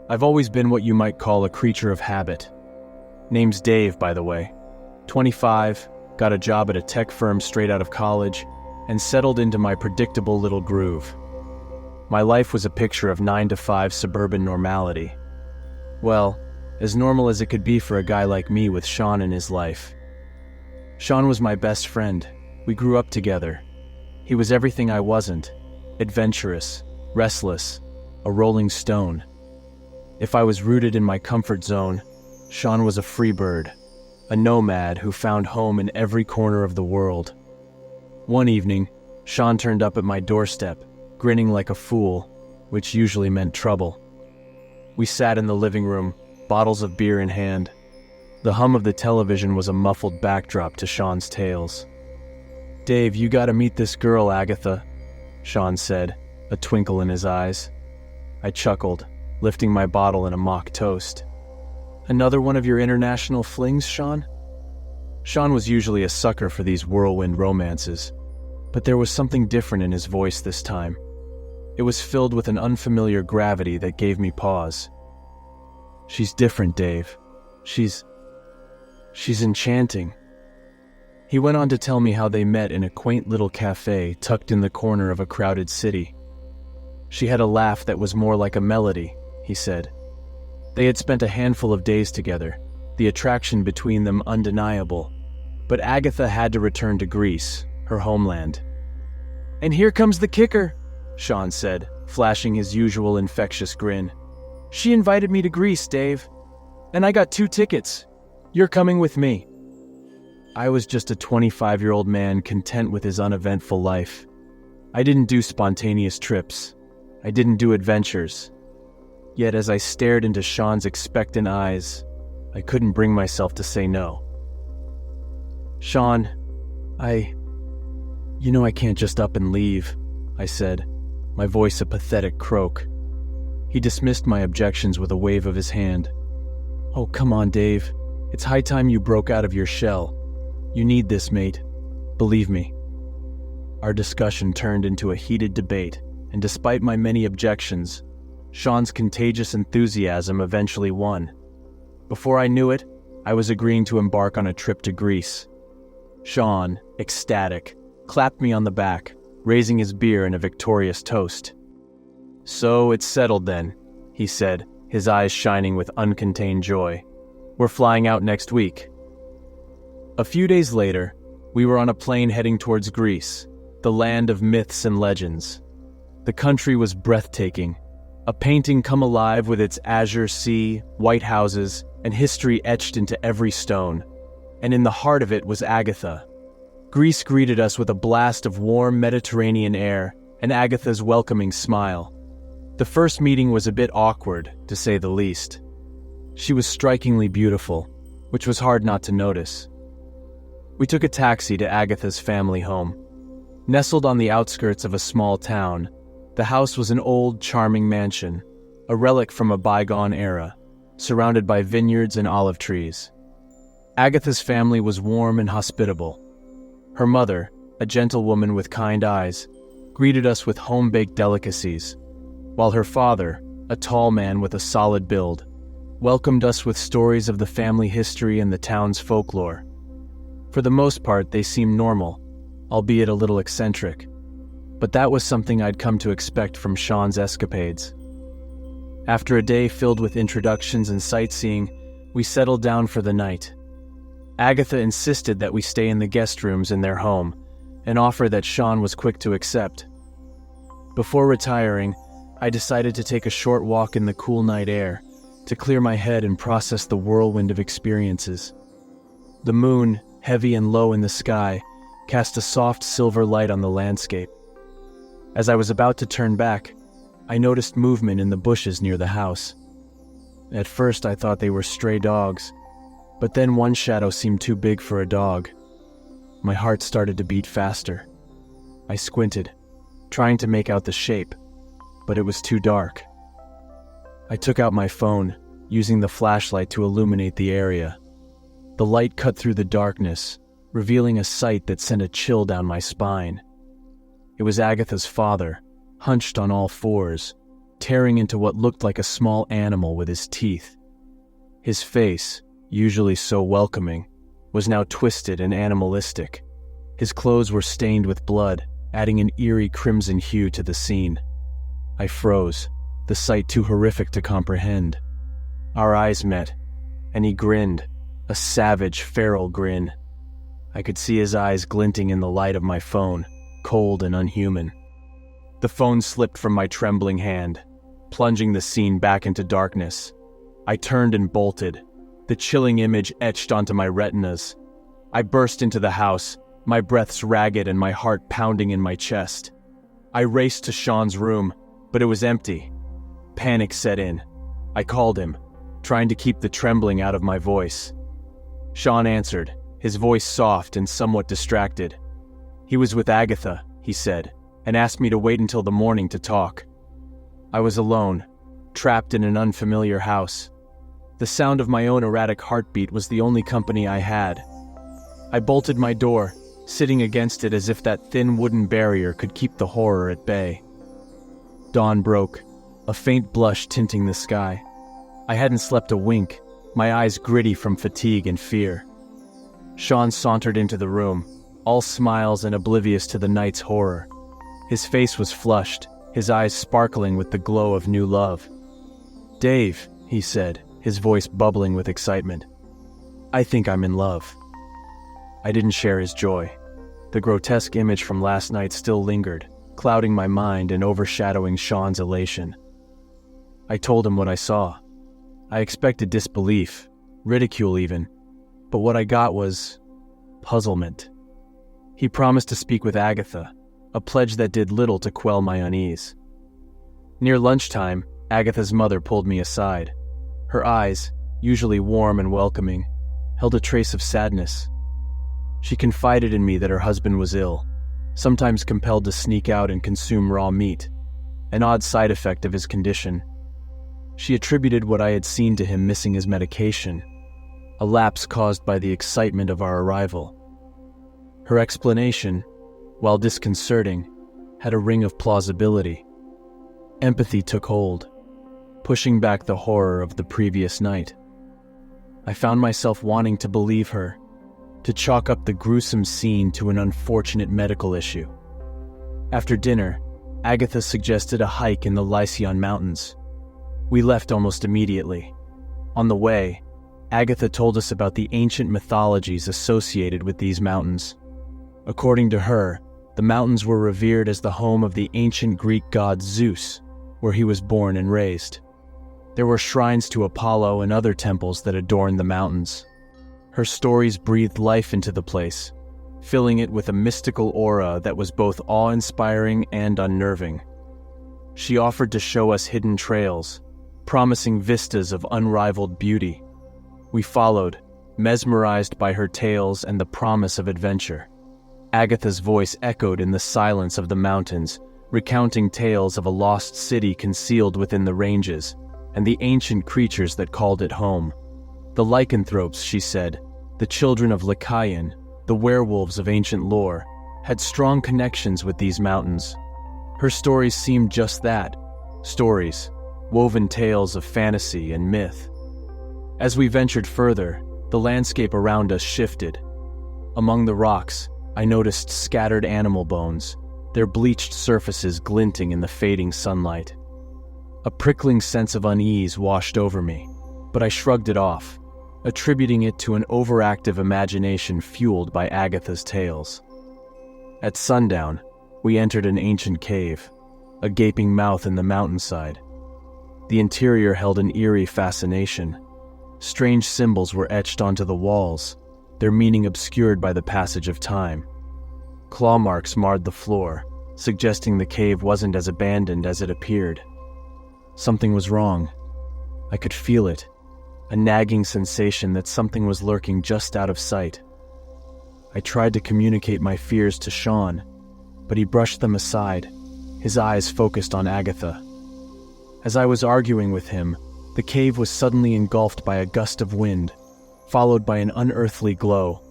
I've always been what you might call a creature of habit. Name's Dave, by the way. 25, got a job at a tech firm straight out of college, and settled into my predictable little groove. My life was a picture of 9-to-5 suburban normality. Well, as normal as it could be for a guy like me with Sean in his life. Sean was my best friend. We grew up together. He was everything I wasn't: adventurous, restless, a rolling stone. If I was rooted in my comfort zone, Sean was a free bird, a nomad who found home in every corner of the world. One evening, Sean turned up at my doorstep, grinning like a fool, which usually meant trouble. We sat in the living room, bottles of beer in hand. The hum of the television was a muffled backdrop to Sean's tales. "Dave, you gotta meet this girl, Agatha," Sean said, a twinkle in his eyes. I chuckled, lifting my bottle in a mock toast. "Another one of your international flings, Sean?" Sean was usually a sucker for these whirlwind romances, but there was something different in his voice this time. It was filled with an unfamiliar gravity that gave me pause. "She's different, Dave. She's enchanting." He went on to tell me how they met in a quaint little cafe tucked in the corner of a crowded city. She had a laugh that was more like a melody, he said. They had spent a handful of days together, the attraction between them undeniable. But Agatha had to return to Greece, her homeland. "And here comes the kicker," Sean said, flashing his usual infectious grin. "She invited me to Greece, Dave. And I got 2 tickets. You're coming with me." I was just a 25-year-old man content with his uneventful life. I didn't do spontaneous trips. I didn't do adventures. Yet as I stared into Sean's expectant eyes, I couldn't bring myself to say no. "Sean, I can't just up and leave," I said, my voice a pathetic croak. He dismissed my objections with a wave of his hand. "Oh, come on, Dave. It's high time you broke out of your shell. You need this, mate. Believe me." Our discussion turned into a heated debate, and despite my many objections, Sean's contagious enthusiasm eventually won. Before I knew it, I was agreeing to embark on a trip to Greece. Sean, ecstatic, clapped me on the back, raising his beer in a victorious toast. "So it's settled then," he said, his eyes shining with uncontained joy. "We're flying out next week." A few days later, we were on a plane heading towards Greece, the land of myths and legends. The country was breathtaking, a painting come alive with its azure sea, white houses, and history etched into every stone. And in the heart of it was Agatha. Greece greeted us with a blast of warm Mediterranean air and Agatha's welcoming smile. The first meeting was a bit awkward, to say the least. She was strikingly beautiful, which was hard not to notice. We took a taxi to Agatha's family home. Nestled on the outskirts of a small town, the house was an old, charming mansion, a relic from a bygone era, surrounded by vineyards and olive trees. Agatha's family was warm and hospitable. Her mother, a gentlewoman with kind eyes, greeted us with home-baked delicacies, while her father, a tall man with a solid build, welcomed us with stories of the family history and the town's folklore. For the most part, they seemed normal, albeit a little eccentric. But that was something I'd come to expect from Sean's escapades. After a day filled with introductions and sightseeing, we settled down for the night. Agatha insisted that we stay in the guest rooms in their home, an offer that Sean was quick to accept. Before retiring, I decided to take a short walk in the cool night air, to clear my head and process the whirlwind of experiences. The moon, heavy and low in the sky, cast a soft silver light on the landscape. As I was about to turn back, I noticed movement in the bushes near the house. At first I thought they were stray dogs, but then one shadow seemed too big for a dog. My heart started to beat faster. I squinted, trying to make out the shape, but it was too dark. I took out my phone, using the flashlight to illuminate the area. The light cut through the darkness, revealing a sight that sent a chill down my spine. It was Agatha's father, hunched on all fours, tearing into what looked like a small animal with his teeth. His face, usually so welcoming, was now twisted and animalistic. His clothes were stained with blood, adding an eerie crimson hue to the scene. I froze, the sight too horrific to comprehend. Our eyes met, and he grinned, a savage, feral grin. I could see his eyes glinting in the light of my phone, cold and unhuman. The phone slipped from my trembling hand, plunging the scene back into darkness. I turned and bolted, the chilling image etched onto my retinas. I burst into the house, my breaths ragged and my heart pounding in my chest. I raced to Sean's room, but it was empty. Panic set in. I called him, trying to keep the trembling out of my voice. Sean answered, his voice soft and somewhat distracted. He was with Agatha, he said, and asked me to wait until the morning to talk. I was alone, trapped in an unfamiliar house. The sound of my own erratic heartbeat was the only company I had. I bolted my door, sitting against it as if that thin wooden barrier could keep the horror at bay. Dawn broke, a faint blush tinting the sky. I hadn't slept a wink, my eyes gritty from fatigue and fear. Sean sauntered into the room, all smiles and oblivious to the night's horror. His face was flushed, his eyes sparkling with the glow of new love. "Dave," he said, his voice bubbling with excitement. "I think I'm in love." I didn't share his joy. The grotesque image from last night still lingered, clouding my mind and overshadowing Sean's elation. I told him what I saw. I expected disbelief, ridicule even, but what I got was puzzlement. He promised to speak with Agatha, a pledge that did little to quell my unease. Near lunchtime, Agatha's mother pulled me aside. Her eyes, usually warm and welcoming, held a trace of sadness. She confided in me that her husband was ill, sometimes compelled to sneak out and consume raw meat, an odd side effect of his condition. She attributed what I had seen to him missing his medication, a lapse caused by the excitement of our arrival. Her explanation, while disconcerting, had a ring of plausibility. Empathy took hold, pushing back the horror of the previous night. I found myself wanting to believe her, to chalk up the gruesome scene to an unfortunate medical issue. After dinner, Agatha suggested a hike in the Lycian Mountains. We left almost immediately. On the way, Agatha told us about the ancient mythologies associated with these mountains. According to her, the mountains were revered as the home of the ancient Greek god Zeus, where he was born and raised. There were shrines to Apollo and other temples that adorned the mountains. Her stories breathed life into the place, filling it with a mystical aura that was both awe-inspiring and unnerving. She offered to show us hidden trails, promising vistas of unrivaled beauty. We followed, mesmerized by her tales and the promise of adventure. Agatha's voice echoed in the silence of the mountains, recounting tales of a lost city concealed within the ranges, and the ancient creatures that called it home. The lycanthropes, she said, the children of Lycaon, the werewolves of ancient lore, had strong connections with these mountains. Her stories seemed just that, stories, woven tales of fantasy and myth. As we ventured further, the landscape around us shifted. Among the rocks, I noticed scattered animal bones, their bleached surfaces glinting in the fading sunlight. A prickling sense of unease washed over me, but I shrugged it off, attributing it to an overactive imagination fueled by Agatha's tales. At sundown, we entered an ancient cave, a gaping mouth in the mountainside. The interior held an eerie fascination. Strange symbols were etched onto the walls, their meaning obscured by the passage of time. Claw marks marred the floor, suggesting the cave wasn't as abandoned as it appeared. Something was wrong. I could feel it, a nagging sensation that something was lurking just out of sight. I tried to communicate my fears to Sean, but he brushed them aside, his eyes focused on Agatha. As I was arguing with him, the cave was suddenly engulfed by a gust of wind, followed by an unearthly glow,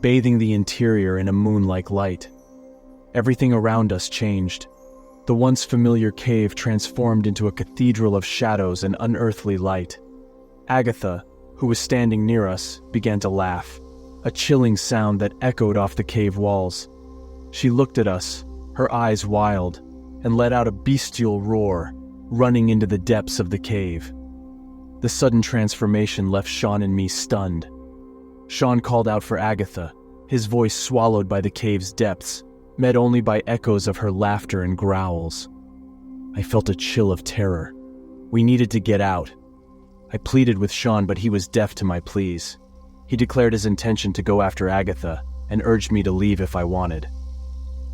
bathing the interior in a moon-like light. Everything around us changed. The once familiar cave transformed into a cathedral of shadows and unearthly light. Agatha, who was standing near us, began to laugh, a chilling sound that echoed off the cave walls. She looked at us, her eyes wild, and let out a bestial roar, running into the depths of the cave. The sudden transformation left Sean and me stunned. Sean called out for Agatha, his voice swallowed by the cave's depths, met only by echoes of her laughter and growls. I felt a chill of terror. We needed to get out. I pleaded with Sean, but he was deaf to my pleas. He declared his intention to go after Agatha and urged me to leave if I wanted.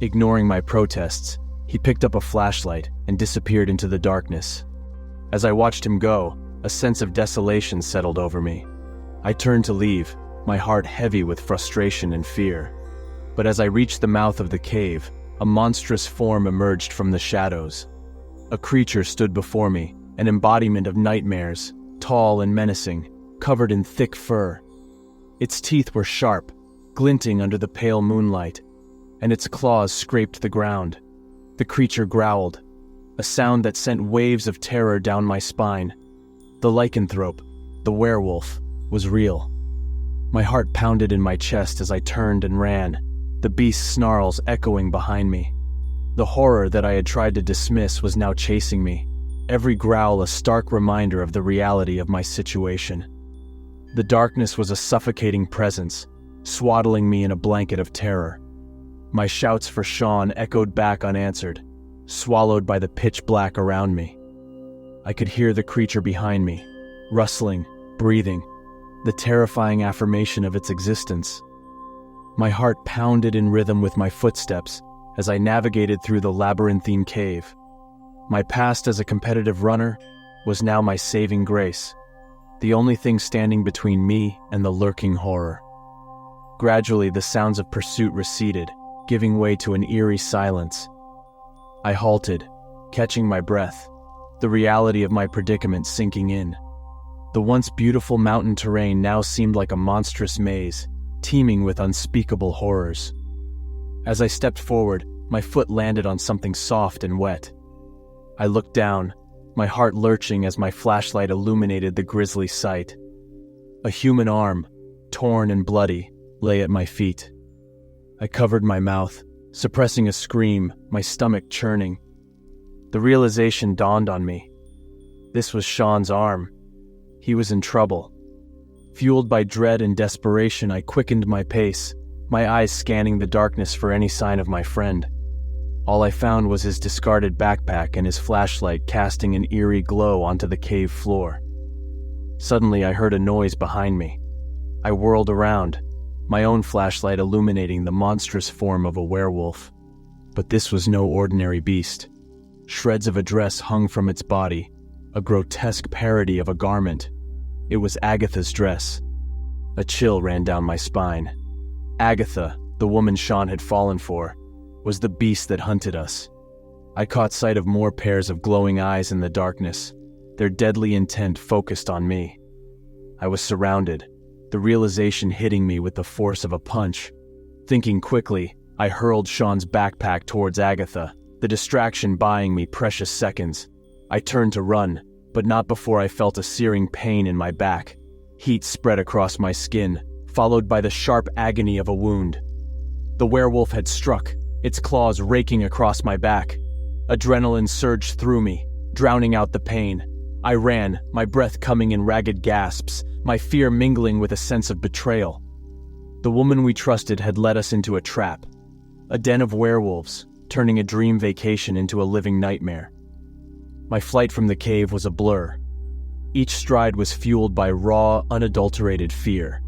Ignoring my protests, he picked up a flashlight and disappeared into the darkness. As I watched him go, a sense of desolation settled over me. I turned to leave, my heart heavy with frustration and fear. But as I reached the mouth of the cave, a monstrous form emerged from the shadows. A creature stood before me, an embodiment of nightmares, tall and menacing, covered in thick fur. Its teeth were sharp, glinting under the pale moonlight, and its claws scraped the ground. The creature growled, a sound that sent waves of terror down my spine. The lycanthrope, the werewolf, was real. My heart pounded in my chest as I turned and ran, the beast's snarls echoing behind me. The horror that I had tried to dismiss was now chasing me, every growl a stark reminder of the reality of my situation. The darkness was a suffocating presence, swaddling me in a blanket of terror. My shouts for Sean echoed back unanswered, swallowed by the pitch black around me. I could hear the creature behind me, rustling, breathing, the terrifying affirmation of its existence. My heart pounded in rhythm with my footsteps as I navigated through the labyrinthine cave. My past as a competitive runner was now my saving grace, the only thing standing between me and the lurking horror. Gradually, the sounds of pursuit receded, giving way to an eerie silence. I halted, catching my breath, the reality of my predicament sinking in. The once beautiful mountain terrain now seemed like a monstrous maze, teeming with unspeakable horrors. As I stepped forward, my foot landed on something soft and wet. I looked down, my heart lurching as my flashlight illuminated the grisly sight. A human arm, torn and bloody, lay at my feet. I covered my mouth, suppressing a scream, my stomach churning. The realization dawned on me. This was Sean's arm. He was in trouble. Fueled by dread and desperation, I quickened my pace, my eyes scanning the darkness for any sign of my friend. All I found was his discarded backpack and his flashlight casting an eerie glow onto the cave floor. Suddenly, I heard a noise behind me. I whirled around, my own flashlight illuminating the monstrous form of a werewolf. But this was no ordinary beast. Shreds of a dress hung from its body, a grotesque parody of a garment. It was Agatha's dress. A chill ran down my spine. Agatha, the woman Sean had fallen for, was the beast that hunted us. I caught sight of more pairs of glowing eyes in the darkness, their deadly intent focused on me. I was surrounded, the realization hitting me with the force of a punch. Thinking quickly, I hurled Sean's backpack towards Agatha, the distraction buying me precious seconds. I turned to run, but not before I felt a searing pain in my back. Heat spread across my skin, followed by the sharp agony of a wound. The werewolf had struck, its claws raking across my back. Adrenaline surged through me, drowning out the pain. I ran, my breath coming in ragged gasps, my fear mingling with a sense of betrayal. The woman we trusted had led us into a trap, a den of werewolves, turning a dream vacation into a living nightmare. My flight from the cave was a blur. Each stride was fueled by raw, unadulterated fear.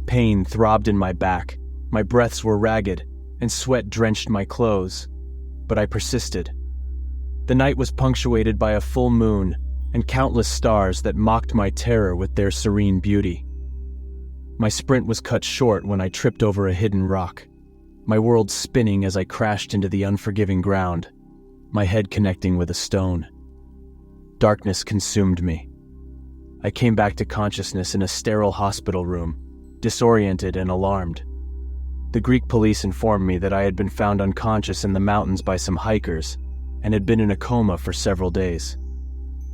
Pain throbbed in my back, my breaths were ragged, and sweat drenched my clothes. But I persisted. The night was punctuated by a full moon and countless stars that mocked my terror with their serene beauty. My sprint was cut short when I tripped over a hidden rock, my world spinning as I crashed into the unforgiving ground, my head connecting with a stone. Darkness consumed me. I came back to consciousness in a sterile hospital room, disoriented and alarmed. The Greek police informed me that I had been found unconscious in the mountains by some hikers, and had been in a coma for several days.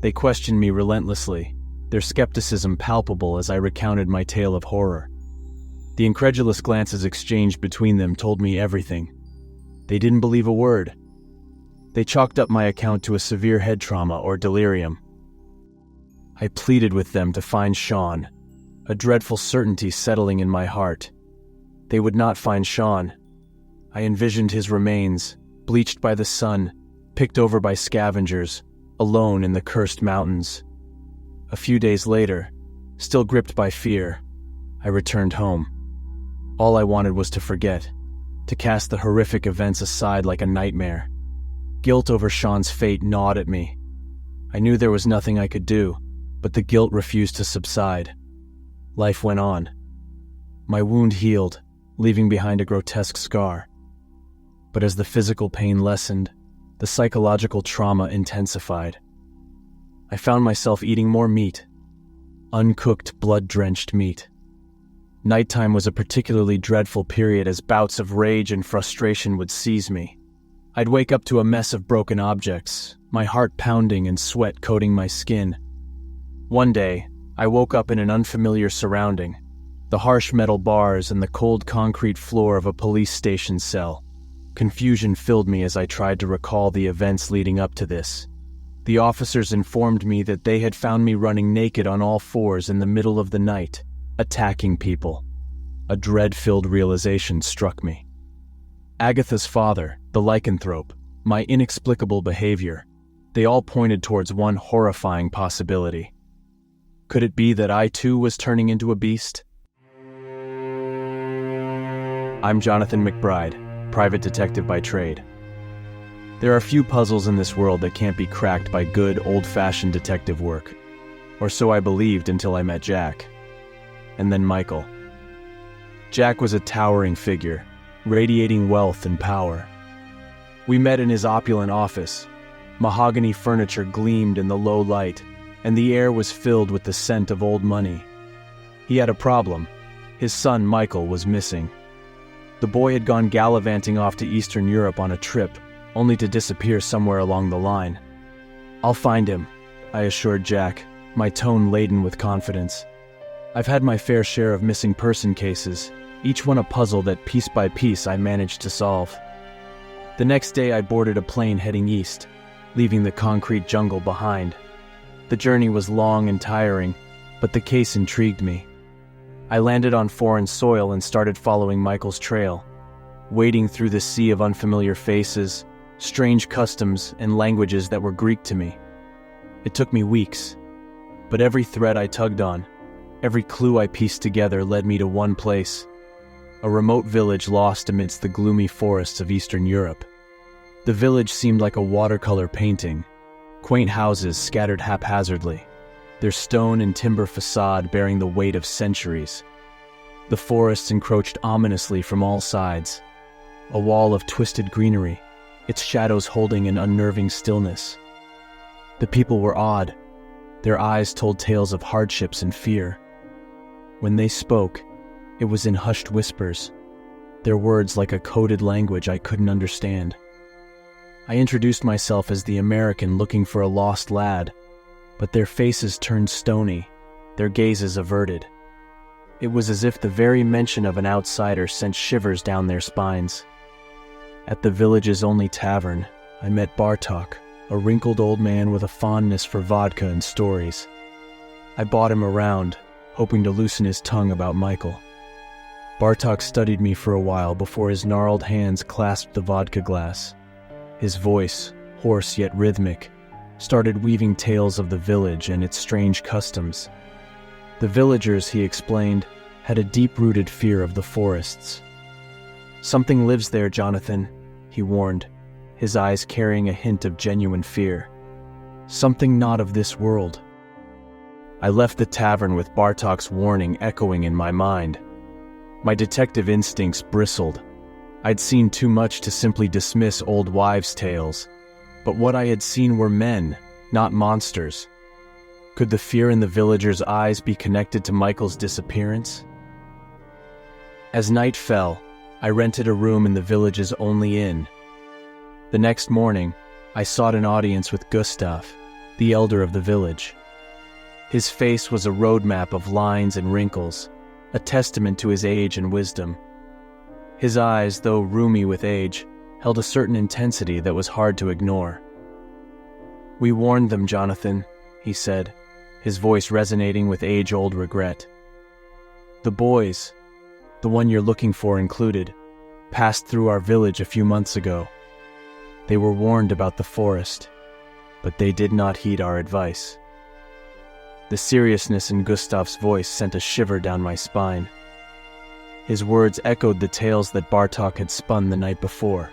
They questioned me relentlessly, their skepticism palpable as I recounted my tale of horror. The incredulous glances exchanged between them told me everything. They didn't believe a word. They chalked up my account to a severe head trauma or delirium. I pleaded with them to find Sean, a dreadful certainty settling in my heart. They would not find Sean. I envisioned his remains, bleached by the sun, picked over by scavengers, alone in the cursed mountains. A few days later, still gripped by fear, I returned home. All I wanted was to forget, to cast the horrific events aside like a nightmare. Guilt over Sean's fate gnawed at me. I knew there was nothing I could do, but the guilt refused to subside. Life went on. My wound healed, leaving behind a grotesque scar. But as the physical pain lessened, the psychological trauma intensified. I found myself eating more meat, uncooked, blood-drenched meat. Nighttime was a particularly dreadful period as bouts of rage and frustration would seize me. I'd wake up to a mess of broken objects, my heart pounding and sweat coating my skin. One day, I woke up in an unfamiliar surrounding, the harsh metal bars and the cold concrete floor of a police station cell. Confusion filled me as I tried to recall the events leading up to this. The officers informed me that they had found me running naked on all fours in the middle of the night, attacking people. A dread-filled realization struck me. Agatha's father, the lycanthrope, my inexplicable behavior, they all pointed towards one horrifying possibility. Could it be that I too was turning into a beast? I'm Jonathan McBride, private detective by trade. There are few puzzles in this world that can't be cracked by good, old-fashioned detective work. Or so I believed until I met Jack. And then Michael. Jack was a towering figure, radiating wealth and power. We met in his opulent office. Mahogany furniture gleamed in the low light, and the air was filled with the scent of old money. He had a problem. His son, Michael, was missing. The boy had gone gallivanting off to Eastern Europe on a trip, only to disappear somewhere along the line. "I'll find him," I assured Jack, my tone laden with confidence. I've had my fair share of missing person cases, each one a puzzle that piece by piece I managed to solve. The next day I boarded a plane heading east, leaving the concrete jungle behind. The journey was long and tiring, but the case intrigued me. I landed on foreign soil and started following Michael's trail, wading through the sea of unfamiliar faces, strange customs, and languages that were Greek to me. It took me weeks, but every thread I tugged on, every clue I pieced together led me to one place, a remote village lost amidst the gloomy forests of Eastern Europe. The village seemed like a watercolor painting, quaint houses scattered haphazardly, their stone and timber facade bearing the weight of centuries. The forests encroached ominously from all sides, a wall of twisted greenery, its shadows holding an unnerving stillness. The people were odd. Their eyes told tales of hardships and fear. When they spoke, it was in hushed whispers, their words like a coded language I couldn't understand. I introduced myself as the American looking for a lost lad, but their faces turned stony, their gazes averted. It was as if the very mention of an outsider sent shivers down their spines. At the village's only tavern, I met Bartok, a wrinkled old man with a fondness for vodka and stories. I bought him around, hoping to loosen his tongue about Michael. Bartok studied me for a while before his gnarled hands clasped the vodka glass. His voice, hoarse yet rhythmic, started weaving tales of the village and its strange customs. The villagers, he explained, had a deep-rooted fear of the forests. "Something lives there, Jonathan," he warned, his eyes carrying a hint of genuine fear. "Something not of this world." I left the tavern with Bartok's warning echoing in my mind. My detective instincts bristled. I'd seen too much to simply dismiss old wives' tales, but what I had seen were men, not monsters. Could the fear in the villagers' eyes be connected to Michael's disappearance? As night fell, I rented a room in the village's only inn. The next morning, I sought an audience with Gustav, the elder of the village. His face was a roadmap of lines and wrinkles, a testament to his age and wisdom. His eyes, though rheumy with age, held a certain intensity that was hard to ignore. "We warned them, Jonathan," he said, his voice resonating with age-old regret. "The boys, the one you're looking for included, passed through our village a few months ago. They were warned about the forest, but they did not heed our advice." The seriousness in Gustav's voice sent a shiver down my spine. His words echoed the tales that Bartok had spun the night before.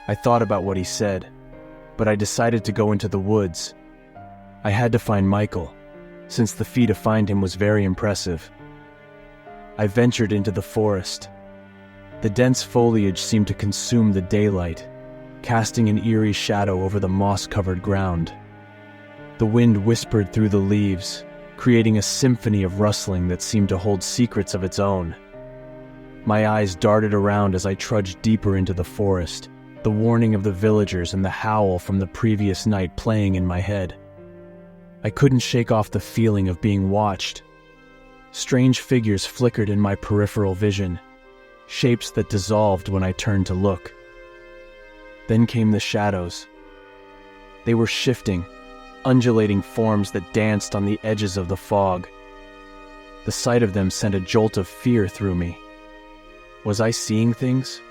I thought about what he said, but I decided to go into the woods. I had to find Michael, since the fee to find him was very impressive. I ventured into the forest. The dense foliage seemed to consume the daylight, casting an eerie shadow over the moss-covered ground. The wind whispered through the leaves, creating a symphony of rustling that seemed to hold secrets of its own. My eyes darted around as I trudged deeper into the forest, the warning of the villagers and the howl from the previous night playing in my head. I couldn't shake off the feeling of being watched. Strange figures flickered in my peripheral vision, shapes that dissolved when I turned to look. Then came the shadows. They were shifting, undulating forms that danced on the edges of the fog. The sight of them sent a jolt of fear through me. Was I seeing things?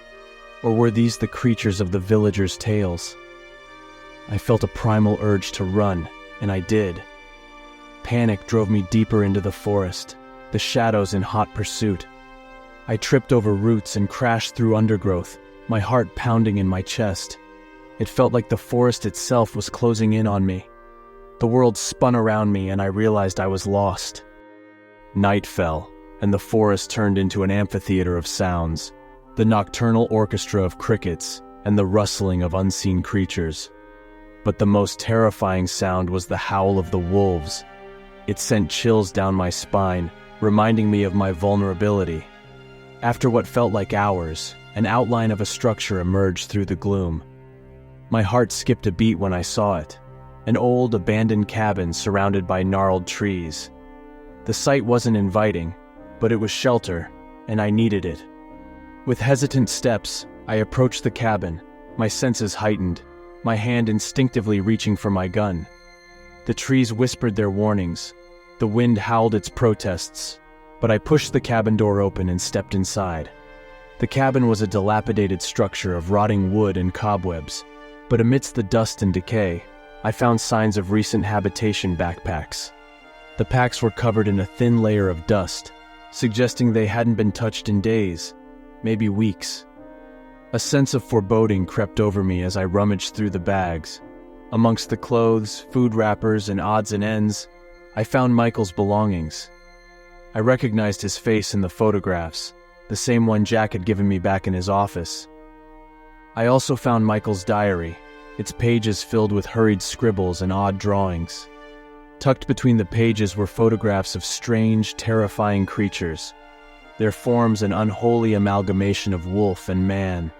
Or were these the creatures of the villagers' tales? I felt a primal urge to run, and I did. Panic drove me deeper into the forest, the shadows in hot pursuit. I tripped over roots and crashed through undergrowth, my heart pounding in my chest. It felt like the forest itself was closing in on me. The world spun around me and I realized I was lost. Night fell, and the forest turned into an amphitheater of sounds, the nocturnal orchestra of crickets and the rustling of unseen creatures. But the most terrifying sound was the howl of the wolves. It sent chills down my spine, reminding me of my vulnerability. After what felt like hours, an outline of a structure emerged through the gloom. My heart skipped a beat when I saw it. An old, abandoned cabin surrounded by gnarled trees. The sight wasn't inviting, but it was shelter, and I needed it. With hesitant steps, I approached the cabin, my senses heightened, my hand instinctively reaching for my gun. The trees whispered their warnings. The wind howled its protests, but I pushed the cabin door open and stepped inside. The cabin was a dilapidated structure of rotting wood and cobwebs, but amidst the dust and decay, I found signs of recent habitation backpacks. The packs were covered in a thin layer of dust, suggesting they hadn't been touched in days, maybe weeks. A sense of foreboding crept over me as I rummaged through the bags. Amongst the clothes, food wrappers, and odds and ends, I found Michael's belongings. I recognized his face in the photographs, the same one Jack had given me back in his office. I also found Michael's diary, its pages filled with hurried scribbles and odd drawings. Tucked between the pages were photographs of strange, terrifying creatures, their forms an unholy amalgamation of wolf and man.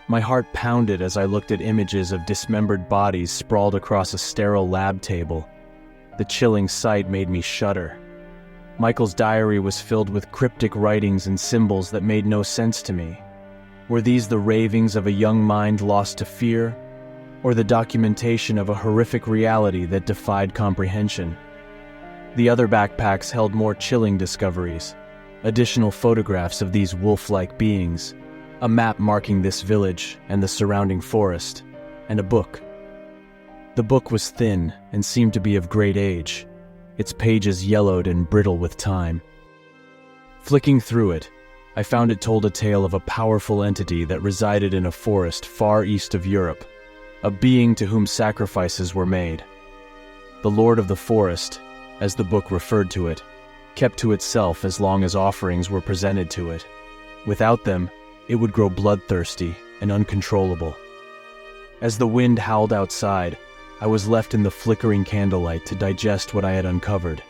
My heart pounded as I looked at images of dismembered bodies sprawled across a sterile lab table. The chilling sight made me shudder. Michael's diary was filled with cryptic writings and symbols that made no sense to me. Were these the ravings of a young mind lost to fear, or the documentation of a horrific reality that defied comprehension? The other backpacks held more chilling discoveries, additional photographs of these wolf-like beings, a map marking this village and the surrounding forest, and a book. The book was thin and seemed to be of great age, its pages yellowed and brittle with time. Flicking through it, I found it told a tale of a powerful entity that resided in a forest far east of Europe, a being to whom sacrifices were made. The Lord of the Forest, as the book referred to it, kept to itself as long as offerings were presented to it. Without them, it would grow bloodthirsty and uncontrollable. As the wind howled outside, I was left in the flickering candlelight to digest what I had uncovered.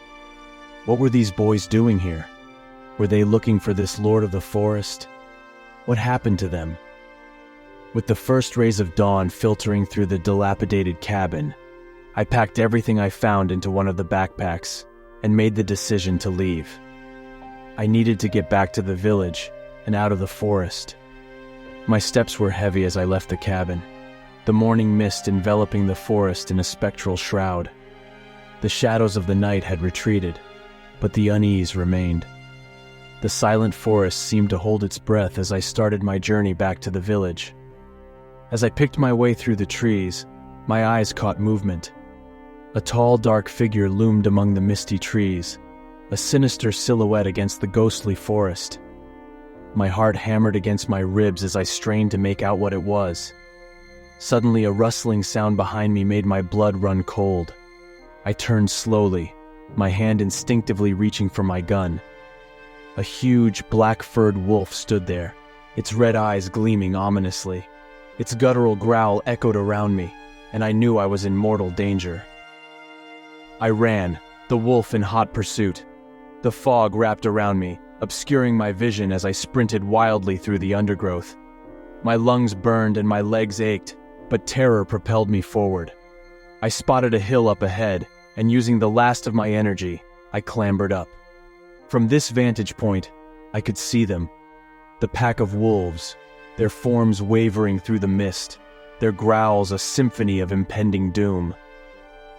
What were these boys doing here? Were they looking for this Lord of the Forest? What happened to them? With the first rays of dawn filtering through the dilapidated cabin, I packed everything I found into one of the backpacks and made the decision to leave. I needed to get back to the village and out of the forest. My steps were heavy as I left the cabin, the morning mist enveloping the forest in a spectral shroud. The shadows of the night had retreated, but the unease remained. The silent forest seemed to hold its breath as I started my journey back to the village. As I picked my way through the trees, my eyes caught movement. A tall, dark figure loomed among the misty trees, a sinister silhouette against the ghostly forest. My heart hammered against my ribs as I strained to make out what it was. Suddenly, a rustling sound behind me made my blood run cold. I turned slowly, my hand instinctively reaching for my gun. A huge, black-furred wolf stood there, its red eyes gleaming ominously. Its guttural growl echoed around me, and I knew I was in mortal danger. I ran, the wolf in hot pursuit. The fog wrapped around me, obscuring my vision as I sprinted wildly through the undergrowth. My lungs burned and my legs ached, but terror propelled me forward. I spotted a hill up ahead, and using the last of my energy, I clambered up. From this vantage point, I could see them. The pack of wolves, their forms wavering through the mist, their growls a symphony of impending doom.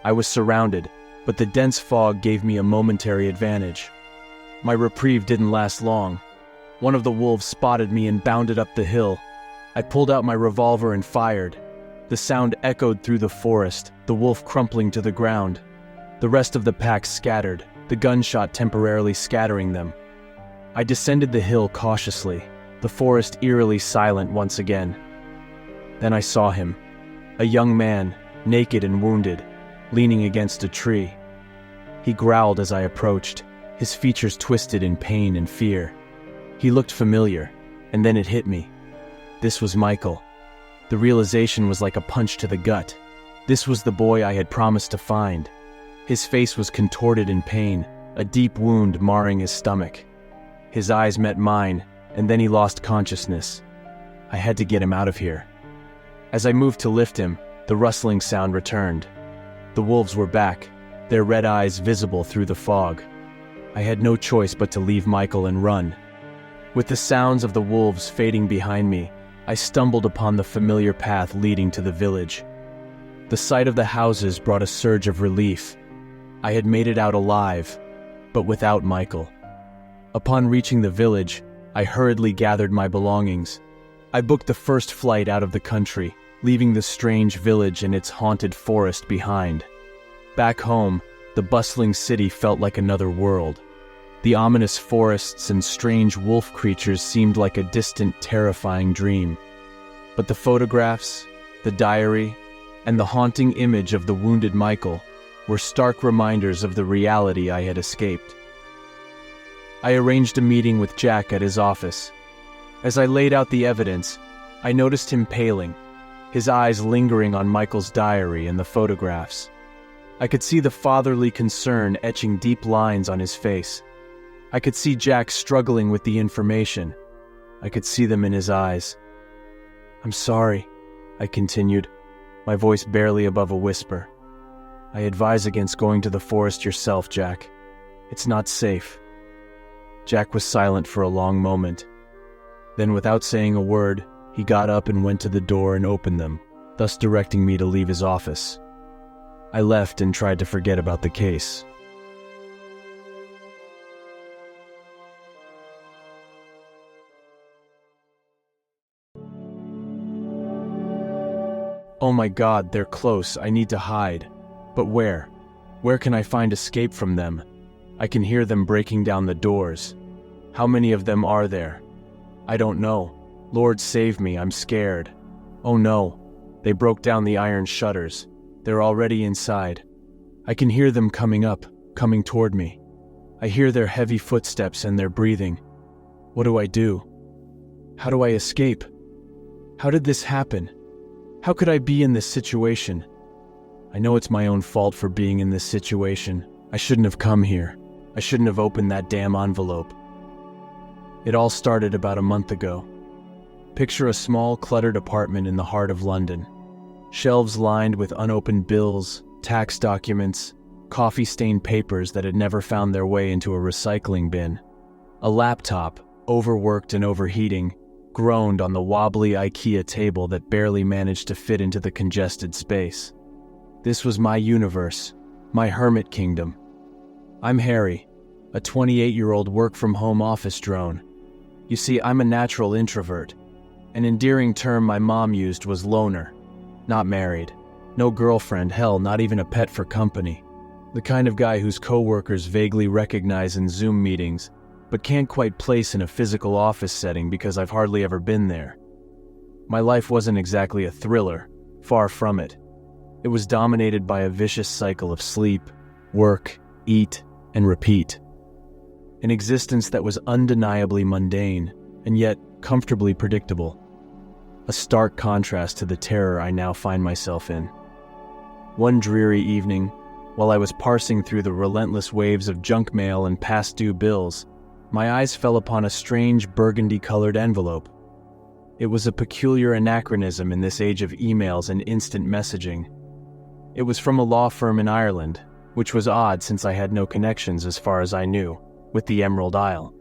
I was surrounded, but the dense fog gave me a momentary advantage. My reprieve didn't last long. One of the wolves spotted me and bounded up the hill. I pulled out my revolver and fired. The sound echoed through the forest, the wolf crumpling to the ground. The rest of the pack scattered, the gunshot temporarily scattering them. I descended the hill cautiously, the forest eerily silent once again. Then I saw him, a young man, naked and wounded, leaning against a tree. He growled as I approached, his features twisted in pain and fear. He looked familiar, and then it hit me. This was Michael. The realization was like a punch to the gut. This was the boy I had promised to find. His face was contorted in pain, a deep wound marring his stomach. His eyes met mine, and then he lost consciousness. I had to get him out of here. As I moved to lift him, the rustling sound returned. The wolves were back, their red eyes visible through the fog. I had no choice but to leave Michael and run. With the sounds of the wolves fading behind me, I stumbled upon the familiar path leading to the village. The sight of the houses brought a surge of relief. I had made it out alive, but without Michael. Upon reaching the village, I hurriedly gathered my belongings. I booked the first flight out of the country, leaving the strange village and its haunted forest behind. Back home, the bustling city felt like another world. The ominous forests and strange wolf creatures seemed like a distant, terrifying dream. But the photographs, the diary, and the haunting image of the wounded Michael were stark reminders of the reality I had escaped. I arranged a meeting with Jack at his office. As I laid out the evidence, I noticed him paling, his eyes lingering on Michael's diary and the photographs. I could see the fatherly concern etching deep lines on his face. I could see Jack struggling with the information. I could see them in his eyes. "I'm sorry," I continued, my voice barely above a whisper. "I advise against going to the forest yourself, Jack. It's not safe." Jack was silent for a long moment. Then, without saying a word, he got up and went to the door and opened them, thus directing me to leave his office. I left and tried to forget about the case. Oh my God, they're close. I need to hide. But where? Where can I find escape from them? I can hear them breaking down the doors. How many of them are there? I don't know. Lord save me, I'm scared. Oh no, they broke down the iron shutters. They're already inside. I can hear them coming up, coming toward me. I hear their heavy footsteps and their breathing. What do I do? How do I escape? How did this happen? How could I be in this situation? I know it's my own fault for being in this situation. I shouldn't have come here. I shouldn't have opened that damn envelope. It all started about a month ago. Picture a small, cluttered apartment in the heart of London. Shelves lined with unopened bills, tax documents, coffee-stained papers that had never found their way into a recycling bin. A laptop, overworked and overheating, groaned on the wobbly IKEA table that barely managed to fit into the congested space. This was my universe, my hermit kingdom. I'm Harry, a 28-year-old work-from-home office drone. You see, I'm a natural introvert. An endearing term my mom used was loner. Not married. No girlfriend, hell, not even a pet for company. The kind of guy whose coworkers vaguely recognize in Zoom meetings, but can't quite place in a physical office setting because I've hardly ever been there. My life wasn't exactly a thriller, far from it. It was dominated by a vicious cycle of sleep, work, eat, and repeat. An existence that was undeniably mundane, and yet comfortably predictable. A stark contrast to the terror I now find myself in. One dreary evening, while I was parsing through the relentless waves of junk mail and past-due bills, my eyes fell upon a strange burgundy-colored envelope. It was a peculiar anachronism in this age of emails and instant messaging. It was from a law firm in Ireland, which was odd since I had no connections as far as I knew, with the Emerald Isle.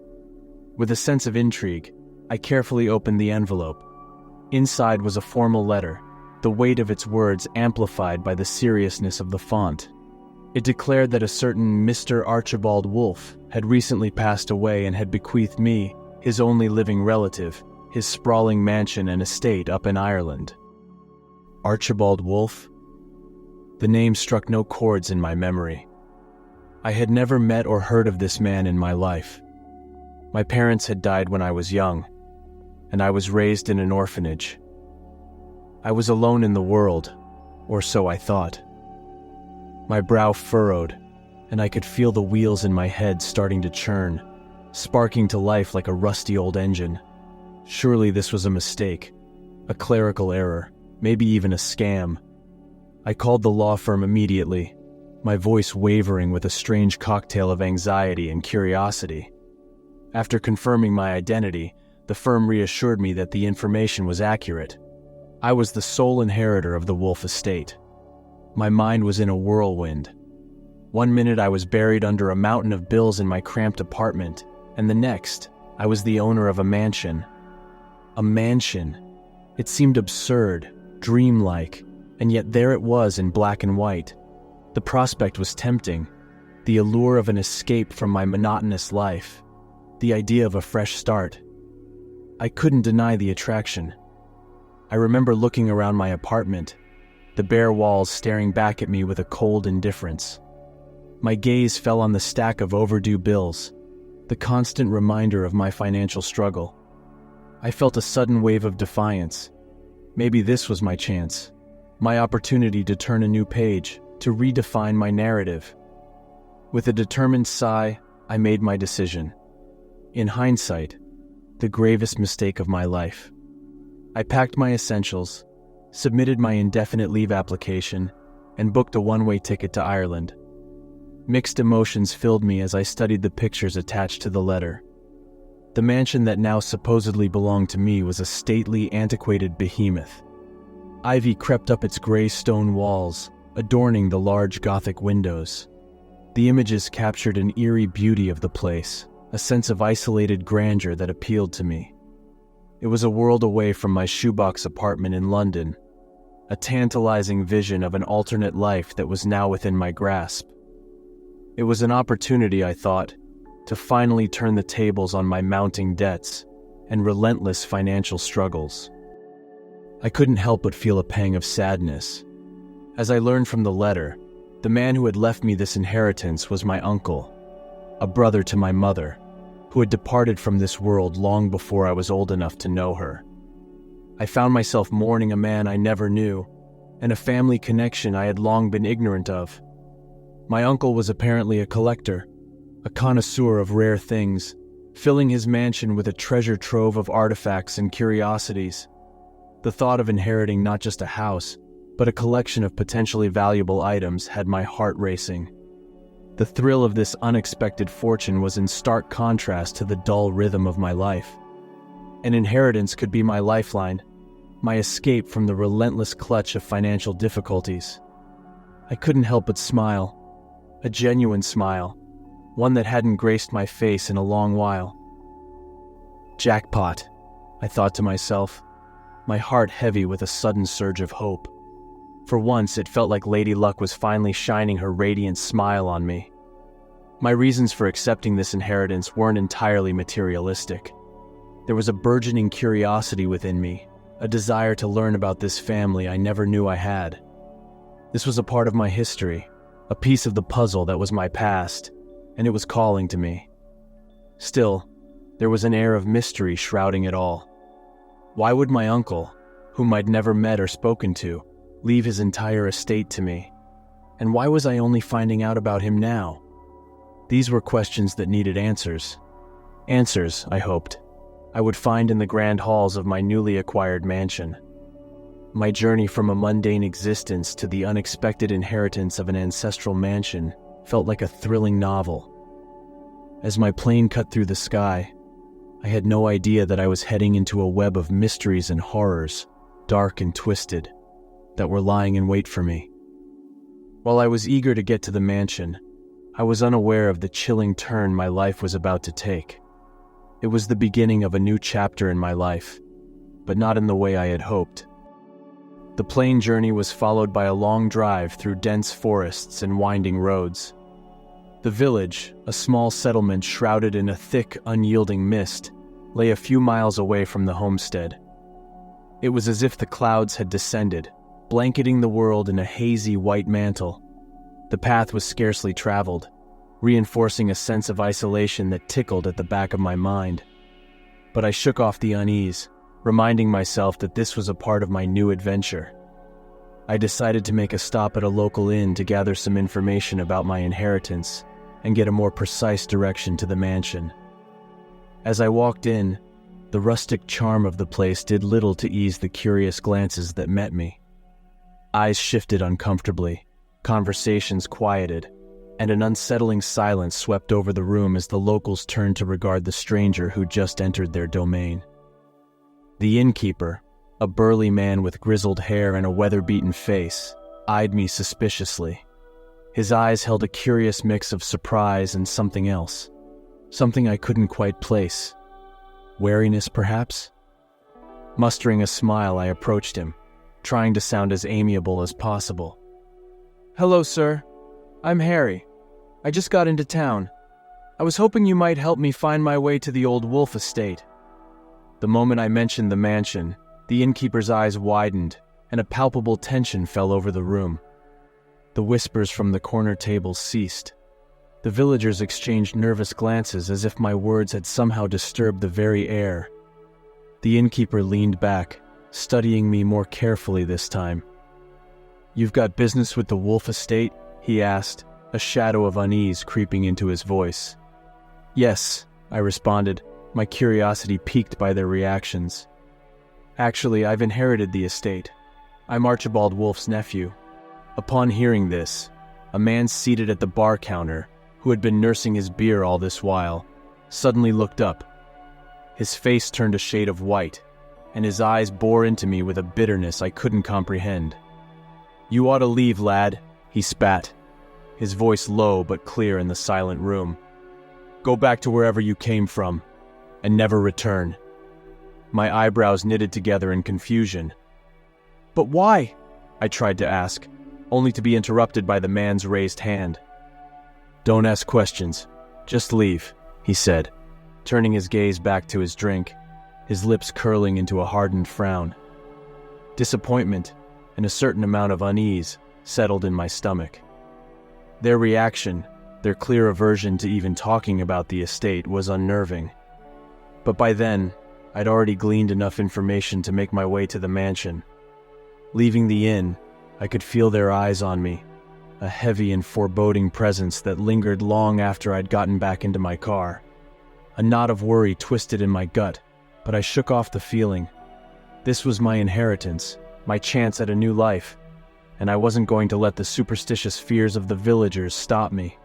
With a sense of intrigue, I carefully opened the envelope. Inside was a formal letter, the weight of its words amplified by the seriousness of the font. It declared that a certain Mr. Archibald Wolfe had recently passed away and had bequeathed me, his only living relative, his sprawling mansion and estate up in Ireland. Archibald Wolfe? The name struck no chords in my memory. I had never met or heard of this man in my life. My parents had died when I was young, and I was raised in an orphanage. I was alone in the world, or so I thought. My brow furrowed, and I could feel the wheels in my head starting to churn, sparking to life like a rusty old engine. Surely this was a mistake, a clerical error, maybe even a scam. I called the law firm immediately, my voice wavering with a strange cocktail of anxiety and curiosity. After confirming my identity, the firm reassured me that the information was accurate. I was the sole inheritor of the Wolfe estate. My mind was in a whirlwind. One minute I was buried under a mountain of bills in my cramped apartment, and the next, I was the owner of a mansion. A mansion. It seemed absurd, dreamlike, and yet there it was in black and white. The prospect was tempting, the allure of an escape from my monotonous life, the idea of a fresh start. I couldn't deny the attraction. I remember looking around my apartment, the bare walls staring back at me with a cold indifference. My gaze fell on the stack of overdue bills, the constant reminder of my financial struggle. I felt a sudden wave of defiance. Maybe this was my chance, my opportunity to turn a new page, to redefine my narrative. With a determined sigh, I made my decision. In hindsight, the gravest mistake of my life. I packed my essentials, submitted my indefinite leave application, and booked a one-way ticket to Ireland. Mixed emotions filled me as I studied the pictures attached to the letter. The mansion that now supposedly belonged to me was a stately, antiquated behemoth. Ivy crept up its gray stone walls, adorning the large Gothic windows. The images captured an eerie beauty of the place, a sense of isolated grandeur that appealed to me. It was a world away from my shoebox apartment in London, a tantalizing vision of an alternate life that was now within my grasp. It was an opportunity, I thought, to finally turn the tables on my mounting debts and relentless financial struggles. I couldn't help but feel a pang of sadness. As I learned from the letter, the man who had left me this inheritance was my uncle, a brother to my mother, who had departed from this world long before I was old enough to know her. I found myself mourning a man I never knew, and a family connection I had long been ignorant of. My uncle was apparently a collector, a connoisseur of rare things, filling his mansion with a treasure trove of artifacts and curiosities. The thought of inheriting not just a house, but a collection of potentially valuable items had my heart racing. The thrill of this unexpected fortune was in stark contrast to the dull rhythm of my life. An inheritance could be my lifeline, my escape from the relentless clutch of financial difficulties. I couldn't help but smile, a genuine smile, one that hadn't graced my face in a long while. Jackpot, I thought to myself, my heart heavy with a sudden surge of hope. For once, it felt like Lady Luck was finally shining her radiant smile on me. My reasons for accepting this inheritance weren't entirely materialistic. There was a burgeoning curiosity within me, a desire to learn about this family I never knew I had. This was a part of my history, a piece of the puzzle that was my past, and it was calling to me. Still, there was an air of mystery shrouding it all. Why would my uncle, whom I'd never met or spoken to, leave his entire estate to me? And why was I only finding out about him now? These were questions that needed answers. Answers, I hoped, I would find in the grand halls of my newly acquired mansion. My journey from a mundane existence to the unexpected inheritance of an ancestral mansion felt like a thrilling novel. As my plane cut through the sky, I had no idea that I was heading into a web of mysteries and horrors, dark and twisted, that were lying in wait for me. While I was eager to get to the mansion, I was unaware of the chilling turn my life was about to take. It was the beginning of a new chapter in my life, but not in the way I had hoped. The plane journey was followed by a long drive through dense forests and winding roads. The village, a small settlement shrouded in a thick, unyielding mist, lay a few miles away from the homestead. It was as if the clouds had descended, blanketing the world in a hazy white mantle. The path was scarcely traveled, reinforcing a sense of isolation that tickled at the back of my mind. But I shook off the unease, reminding myself that this was a part of my new adventure. I decided to make a stop at a local inn to gather some information about my inheritance and get a more precise direction to the mansion. As I walked in, the rustic charm of the place did little to ease the curious glances that met me. Eyes shifted uncomfortably, conversations quieted, and an unsettling silence swept over the room as the locals turned to regard the stranger who just entered their domain. The innkeeper, a burly man with grizzled hair and a weather-beaten face, eyed me suspiciously. His eyes held a curious mix of surprise and something else, something I couldn't quite place. Wariness, perhaps? Mustering a smile, I approached him, trying to sound as amiable as possible. "Hello, sir. I'm Harry. I just got into town. I was hoping you might help me find my way to the old Wolf estate." The moment I mentioned the mansion, the innkeeper's eyes widened, and a palpable tension fell over the room. The whispers from the corner tables ceased. The villagers exchanged nervous glances as if my words had somehow disturbed the very air. The innkeeper leaned back, studying me more carefully this time. "You've got business with the Wolf estate?" he asked, a shadow of unease creeping into his voice. "Yes," I responded, my curiosity piqued by their reactions. "Actually, I've inherited the estate. I'm Archibald Wolf's nephew." Upon hearing this, a man seated at the bar counter, who had been nursing his beer all this while, suddenly looked up. His face turned a shade of white, and his eyes bore into me with a bitterness I couldn't comprehend. "You ought to leave, lad," he spat, his voice low but clear in the silent room. "Go back to wherever you came from, and never return." My eyebrows knitted together in confusion. "But why?" I tried to ask, only to be interrupted by the man's raised hand. "Don't ask questions. Just leave," he said, turning his gaze back to his drink, his lips curling into a hardened frown. Disappointment and a certain amount of unease settled in my stomach. Their reaction, their clear aversion to even talking about the estate, was unnerving. But by then, I'd already gleaned enough information to make my way to the mansion. Leaving the inn, I could feel their eyes on me, a heavy and foreboding presence that lingered long after I'd gotten back into my car. A knot of worry twisted in my gut, but I shook off the feeling. This was my inheritance, my chance at a new life, and I wasn't going to let the superstitious fears of the villagers stop me.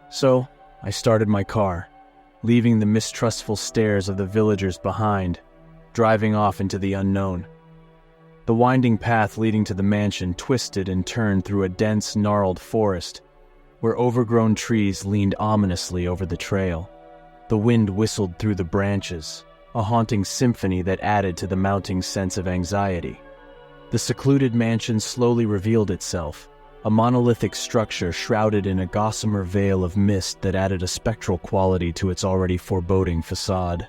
So, I started my car, leaving the mistrustful stares of the villagers behind driving off into the unknown. The winding path leading to the mansion twisted and turned through a dense, gnarled forest, where overgrown trees leaned ominously over the trail. The wind whistled through the branches, a haunting symphony that added to the mounting sense of anxiety. The secluded mansion slowly revealed itself, a monolithic structure shrouded in a gossamer veil of mist that added a spectral quality to its already foreboding facade.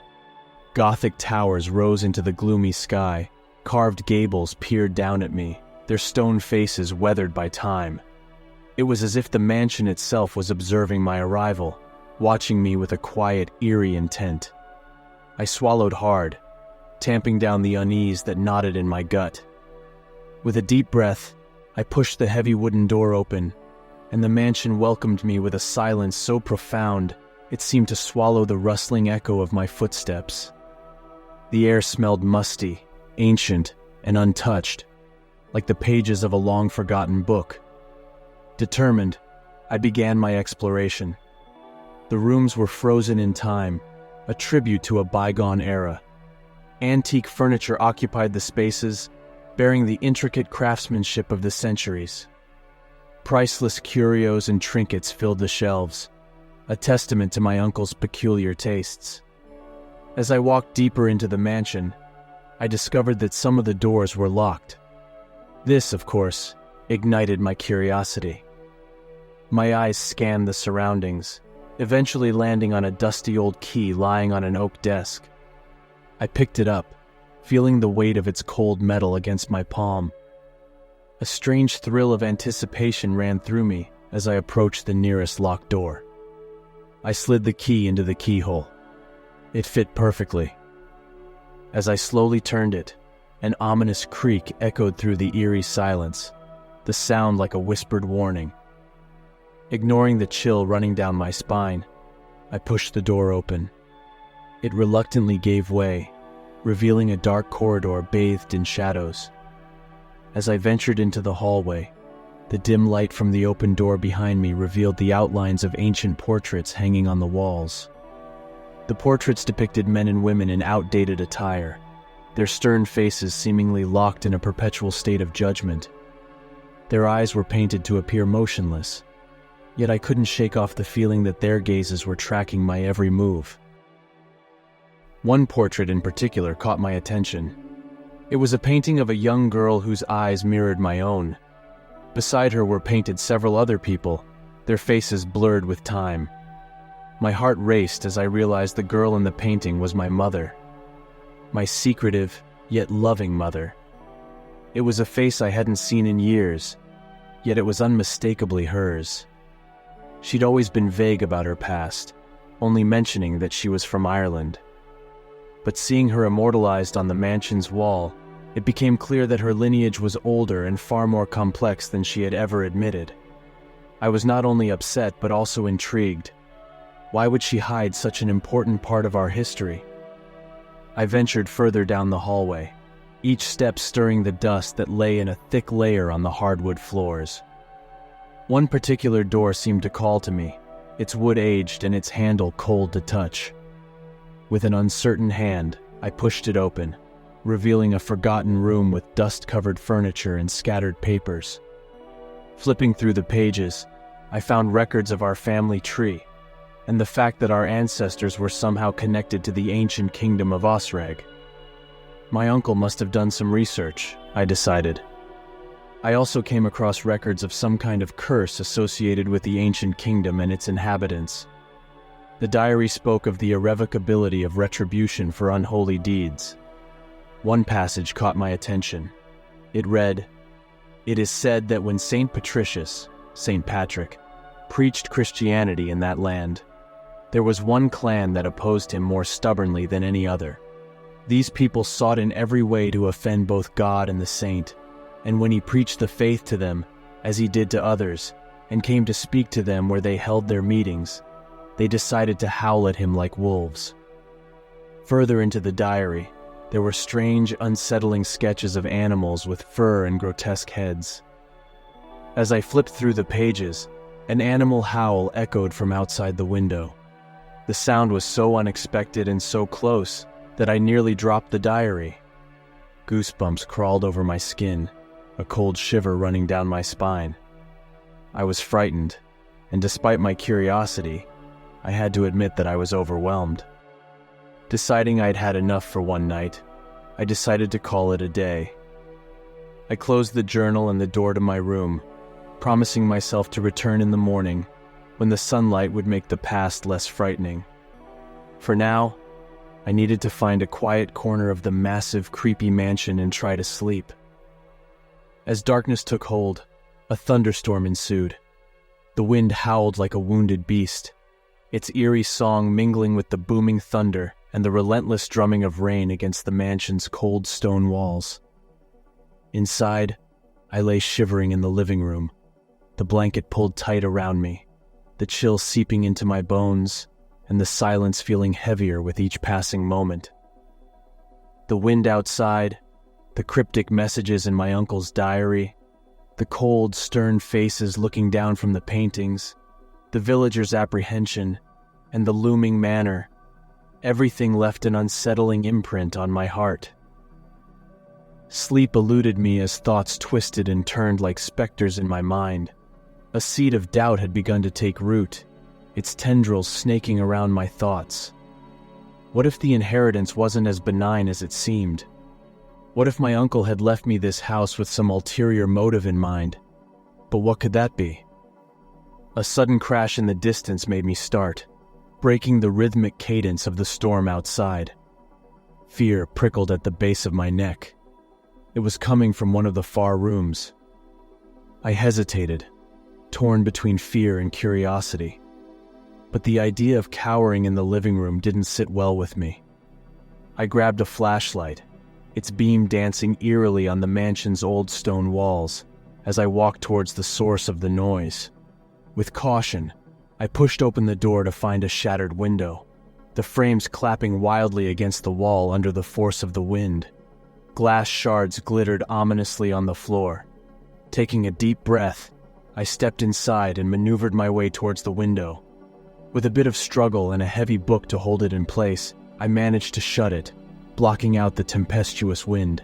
Gothic towers rose into the gloomy sky. Carved gables peered down at me, their stone faces weathered by time. It was as if the mansion itself was observing my arrival, watching me with a quiet, eerie intent. I swallowed hard, tamping down the unease that knotted in my gut. With a deep breath, I pushed the heavy wooden door open, and the mansion welcomed me with a silence so profound it seemed to swallow the rustling echo of my footsteps. The air smelled musty, ancient, and untouched, like the pages of a long-forgotten book. Determined, I began my exploration. The rooms were frozen in time, a tribute to a bygone era. Antique furniture occupied the spaces, bearing the intricate craftsmanship of the centuries. Priceless curios and trinkets filled the shelves, a testament to my uncle's peculiar tastes. As I walked deeper into the mansion, I discovered that some of the doors were locked. This, of course, ignited my curiosity. My eyes scanned the surroundings, eventually landing on a dusty old key lying on an oak desk. I picked it up, feeling the weight of its cold metal against my palm. A strange thrill of anticipation ran through me as I approached the nearest locked door. I slid the key into the keyhole. It fit perfectly. As I slowly turned it, an ominous creak echoed through the eerie silence, the sound like a whispered warning. Ignoring the chill running down my spine, I pushed the door open. It reluctantly gave way, revealing a dark corridor bathed in shadows. As I ventured into the hallway, the dim light from the open door behind me revealed the outlines of ancient portraits hanging on the walls. The portraits depicted men and women in outdated attire, their stern faces seemingly locked in a perpetual state of judgment. Their eyes were painted to appear motionless, yet I couldn't shake off the feeling that their gazes were tracking my every move. One portrait in particular caught my attention. It was a painting of a young girl whose eyes mirrored my own. Beside her were painted several other people, their faces blurred with time. My heart raced as I realized the girl in the painting was my mother. My secretive, yet loving mother. It was a face I hadn't seen in years, yet it was unmistakably hers. She'd always been vague about her past, only mentioning that she was from Ireland. But seeing her immortalized on the mansion's wall, it became clear that her lineage was older and far more complex than she had ever admitted. I was not only upset but also intrigued. Why would she hide such an important part of our history? I ventured further down the hallway, each step stirring the dust that lay in a thick layer on the hardwood floors. One particular door seemed to call to me, its wood aged and its handle cold to touch. With an uncertain hand, I pushed it open, revealing a forgotten room with dust-covered furniture and scattered papers. Flipping through the pages, I found records of our family tree, and the fact that our ancestors were somehow connected to the ancient kingdom of Osreg. My uncle must have done some research, I decided. I also came across records of some kind of curse associated with the ancient kingdom and its inhabitants. The diary spoke of the irrevocability of retribution for unholy deeds. One passage caught my attention. It read, "It is said that when Saint Patricius, Saint Patrick, preached Christianity in that land, there was one clan that opposed him more stubbornly than any other. These people sought in every way to offend both God and the saint, and when he preached the faith to them, as he did to others, and came to speak to them where they held their meetings, they decided to howl at him like wolves." Further into the diary, there were strange, unsettling sketches of animals with fur and grotesque heads. As I flipped through the pages, an animal howl echoed from outside the window. The sound was so unexpected and so close that I nearly dropped the diary. Goosebumps crawled over my skin, a cold shiver running down my spine. I was frightened, and despite my curiosity, I had to admit that I was overwhelmed. Deciding I'd had enough for one night, I decided to call it a day. I closed the journal and the door to my room, promising myself to return in the morning when the sunlight would make the past less frightening. For now, I needed to find a quiet corner of the massive, creepy mansion and try to sleep. As darkness took hold, a thunderstorm ensued. The wind howled like a wounded beast, its eerie song mingling with the booming thunder and the relentless drumming of rain against the mansion's cold stone walls. Inside, I lay shivering in the living room, the blanket pulled tight around me, the chill seeping into my bones, and the silence feeling heavier with each passing moment. The wind outside, the cryptic messages in my uncle's diary, the cold, stern faces looking down from the paintings, the villagers' apprehension, and the looming manor, everything left an unsettling imprint on my heart. Sleep eluded me as thoughts twisted and turned like specters in my mind. A seed of doubt had begun to take root, its tendrils snaking around my thoughts. What if the inheritance wasn't as benign as it seemed? What if my uncle had left me this house with some ulterior motive in mind? But what could that be? A sudden crash in the distance made me start, breaking the rhythmic cadence of the storm outside. Fear prickled at the base of my neck. It was coming from one of the far rooms. I hesitated, torn between fear and curiosity. But the idea of cowering in the living room didn't sit well with me. I grabbed a flashlight, its beam dancing eerily on the mansion's old stone walls as I walked towards the source of the noise. With caution, I pushed open the door to find a shattered window, the frames clapping wildly against the wall under the force of the wind. Glass shards glittered ominously on the floor. Taking a deep breath, I stepped inside and maneuvered my way towards the window. With a bit of struggle and a heavy book to hold it in place, I managed to shut it, blocking out the tempestuous wind.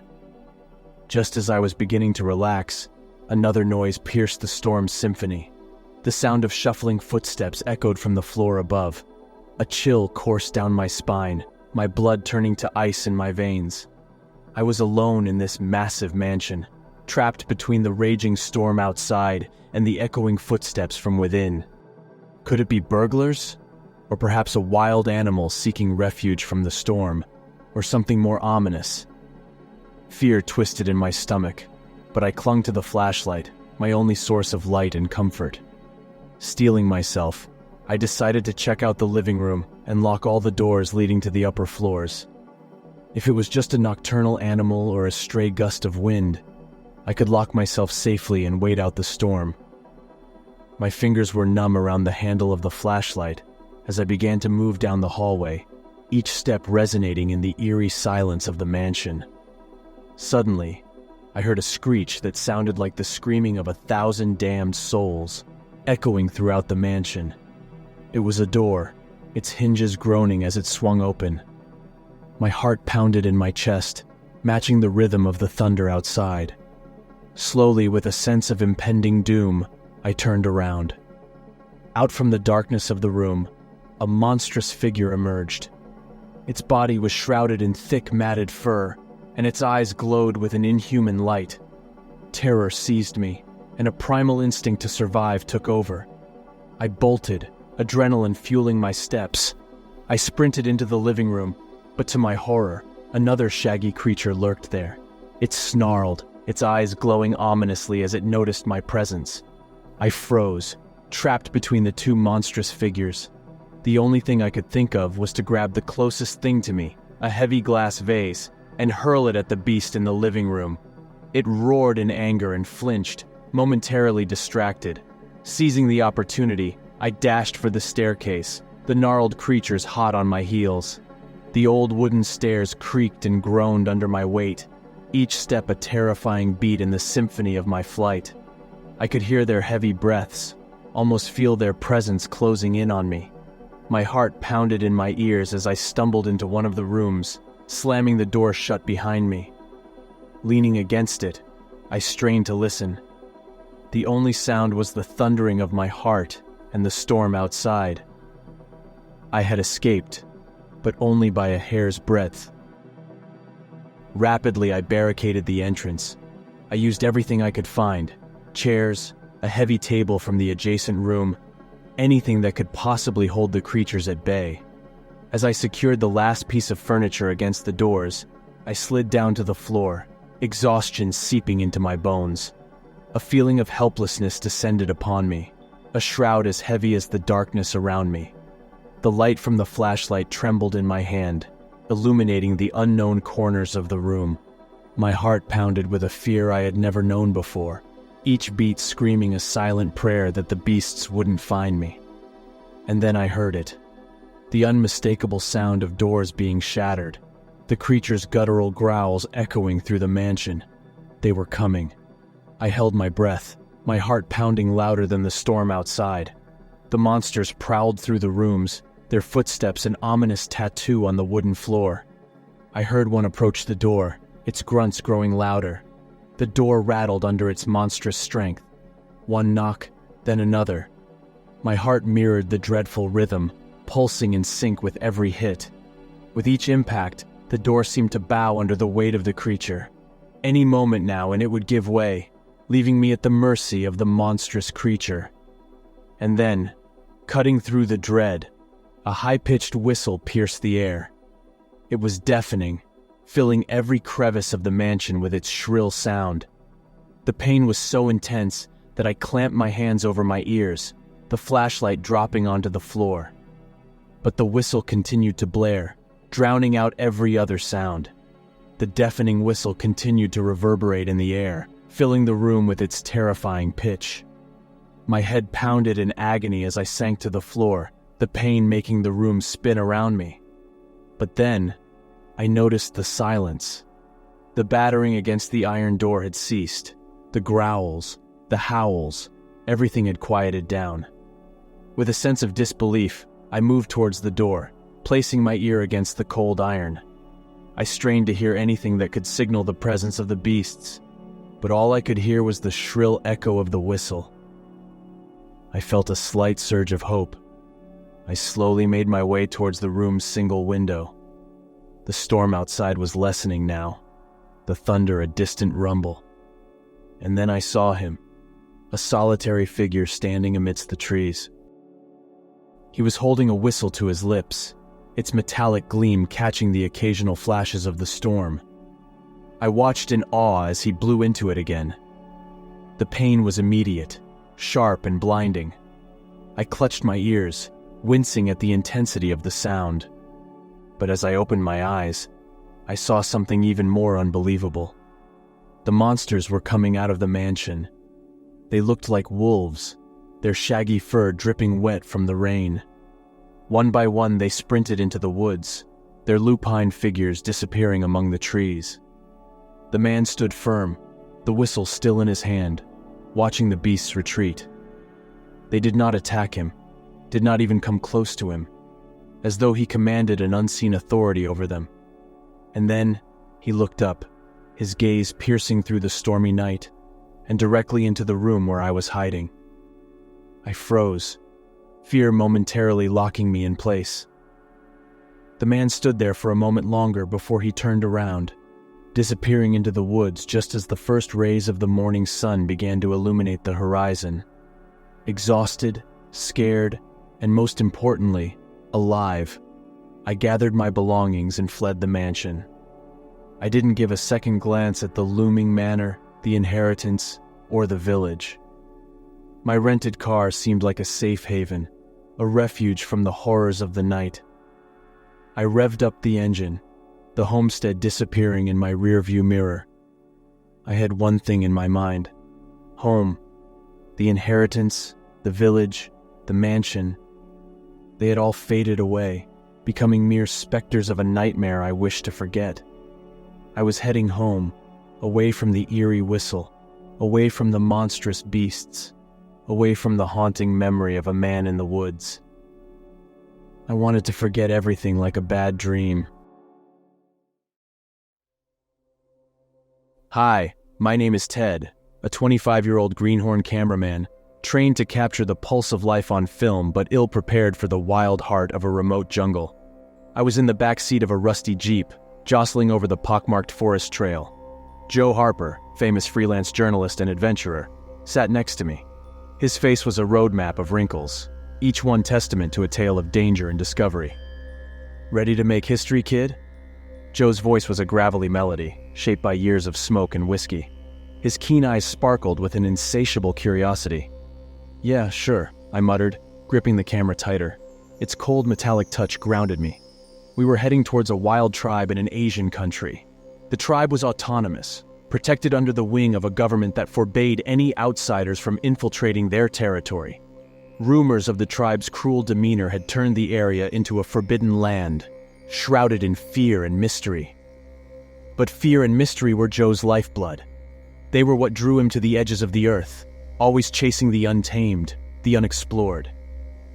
Just as I was beginning to relax, another noise pierced the storm's symphony. The sound of shuffling footsteps echoed from the floor above. A chill coursed down my spine, my blood turning to ice in my veins. I was alone in this massive mansion, trapped between the raging storm outside and the echoing footsteps from within. Could it be burglars? Or perhaps a wild animal seeking refuge from the storm? Or something more ominous? Fear twisted in my stomach, but I clung to the flashlight, my only source of light and comfort. Steeling myself, I decided to check out the living room and lock all the doors leading to the upper floors. If it was just a nocturnal animal or a stray gust of wind, I could lock myself safely and wait out the storm. My fingers were numb around the handle of the flashlight as I began to move down the hallway, each step resonating in the eerie silence of the mansion. Suddenly, I heard a screech that sounded like the screaming of 1,000 damned souls, echoing throughout the mansion. It was a door, its hinges groaning as it swung open. My heart pounded in my chest, matching the rhythm of the thunder outside. Slowly, with a sense of impending doom, I turned around. Out from the darkness of the room, a monstrous figure emerged. Its body was shrouded in thick, matted fur, and its eyes glowed with an inhuman light. Terror seized me, and a primal instinct to survive took over. I bolted, adrenaline fueling my steps. I sprinted into the living room, but to my horror, another shaggy creature lurked there. It snarled, its eyes glowing ominously as it noticed my presence. I froze, trapped between the two monstrous figures. The only thing I could think of was to grab the closest thing to me, a heavy glass vase, and hurl it at the beast in the living room. It roared in anger and flinched, momentarily distracted. Seizing the opportunity, I dashed for the staircase, the gnarled creatures hot on my heels. The old wooden stairs creaked and groaned under my weight, each step a terrifying beat in the symphony of my flight. I could hear their heavy breaths, almost feel their presence closing in on me. My heart pounded in my ears as I stumbled into one of the rooms, slamming the door shut behind me. Leaning against it, I strained to listen. The only sound was the thundering of my heart and the storm outside. I had escaped, but only by a hair's breadth. Rapidly, I barricaded the entrance. I used everything I could find: chairs, a heavy table from the adjacent room, anything that could possibly hold the creatures at bay. As I secured the last piece of furniture against the doors, I slid down to the floor, exhaustion seeping into my bones. A feeling of helplessness descended upon me, a shroud as heavy as the darkness around me. The light from the flashlight trembled in my hand, illuminating the unknown corners of the room. My heart pounded with a fear I had never known before, each beat screaming a silent prayer that the beasts wouldn't find me. And then I heard it. The unmistakable sound of doors being shattered, the creatures' guttural growls echoing through the mansion. They were coming. I held my breath, my heart pounding louder than the storm outside. The monsters prowled through the rooms, their footsteps an ominous tattoo on the wooden floor. I heard one approach the door, its grunts growing louder. The door rattled under its monstrous strength. One knock, then another. My heart mirrored the dreadful rhythm, pulsing in sync with every hit. With each impact, the door seemed to bow under the weight of the creature. Any moment now and it would give way, leaving me at the mercy of the monstrous creature. And then, cutting through the dread, a high-pitched whistle pierced the air. It was deafening, filling every crevice of the mansion with its shrill sound. The pain was so intense that I clamped my hands over my ears, the flashlight dropping onto the floor. But the whistle continued to blare, drowning out every other sound. The deafening whistle continued to reverberate in the air, filling the room with its terrifying pitch. My head pounded in agony as I sank to the floor, the pain making the room spin around me. But then, I noticed the silence. The battering against the iron door had ceased. The growls, the howls, everything had quieted down. With a sense of disbelief, I moved towards the door, placing my ear against the cold iron. I strained to hear anything that could signal the presence of the beasts, but all I could hear was the shrill echo of the whistle. I felt a slight surge of hope. I slowly made my way towards the room's single window. The storm outside was lessening now, the thunder a distant rumble. And then I saw him, a solitary figure standing amidst the trees. He was holding a whistle to his lips, its metallic gleam catching the occasional flashes of the storm. I watched in awe as he blew into it again. The pain was immediate, sharp and blinding. I clutched my ears, wincing at the intensity of the sound. But as I opened my eyes, I saw something even more unbelievable. The monsters were coming out of the mansion. They looked like wolves, their shaggy fur dripping wet from the rain. One by one they sprinted into the woods, their lupine figures disappearing among the trees. The man stood firm, the whistle still in his hand, watching the beasts retreat. They did not attack him, did not even come close to him, as though he commanded an unseen authority over them. And then he looked up, his gaze piercing through the stormy night, and directly into the room where I was hiding. I froze, fear momentarily locking me in place. The man stood there for a moment longer before he turned around, disappearing into the woods just as the first rays of the morning sun began to illuminate the horizon. Exhausted, scared, and most importantly, alive, I gathered my belongings and fled the mansion. I didn't give a second glance at the looming manor, the inheritance, or the village. My rented car seemed like a safe haven, a refuge from the horrors of the night. I revved up the engine, the homestead disappearing in my rearview mirror. I had one thing in my mind: home. The inheritance, the village, the mansion. They had all faded away, becoming mere specters of a nightmare I wished to forget. I was heading home, away from the eerie whistle, away from the monstrous beasts, away from the haunting memory of a man in the woods. I wanted to forget everything like a bad dream. Hi, my name is Ted, a 25-year-old greenhorn cameraman, trained to capture the pulse of life on film but ill-prepared for the wild heart of a remote jungle. I was in the back seat of a rusty Jeep, jostling over the pockmarked forest trail. Joe Harper, famous freelance journalist and adventurer, sat next to me. His face was a roadmap of wrinkles, each one testament to a tale of danger and discovery. Ready to make history, kid? Joe's voice was a gravelly melody, shaped by years of smoke and whiskey. His keen eyes sparkled with an insatiable curiosity. Yeah, sure, I muttered, gripping the camera tighter. Its cold metallic touch grounded me. We were heading towards a wild tribe in an Asian country. The tribe was autonomous, protected under the wing of a government that forbade any outsiders from infiltrating their territory. Rumors of the tribe's cruel demeanor had turned the area into a forbidden land, shrouded in fear and mystery. But fear and mystery were Joe's lifeblood. They were what drew him to the edges of the earth, always chasing the untamed, the unexplored.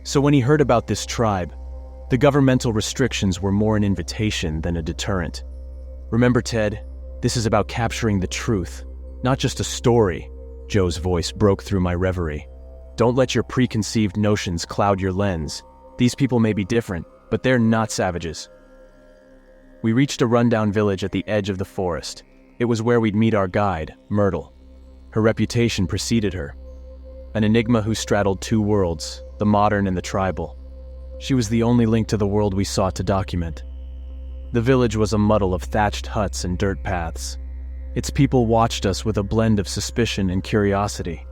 So when he heard about this tribe, the governmental restrictions were more an invitation than a deterrent. Remember, Ted, this is about capturing the truth, not just a story. Joe's voice broke through my reverie. Don't let your preconceived notions cloud your lens. These people may be different, but they're not savages. We reached a rundown village at the edge of the forest. It was where we'd meet our guide, Myrtle. Her reputation preceded her. An enigma who straddled two worlds, the modern and the tribal. She was the only link to the world we sought to document. The village was a muddle of thatched huts and dirt paths. Its people watched us with a blend of suspicion and curiosity.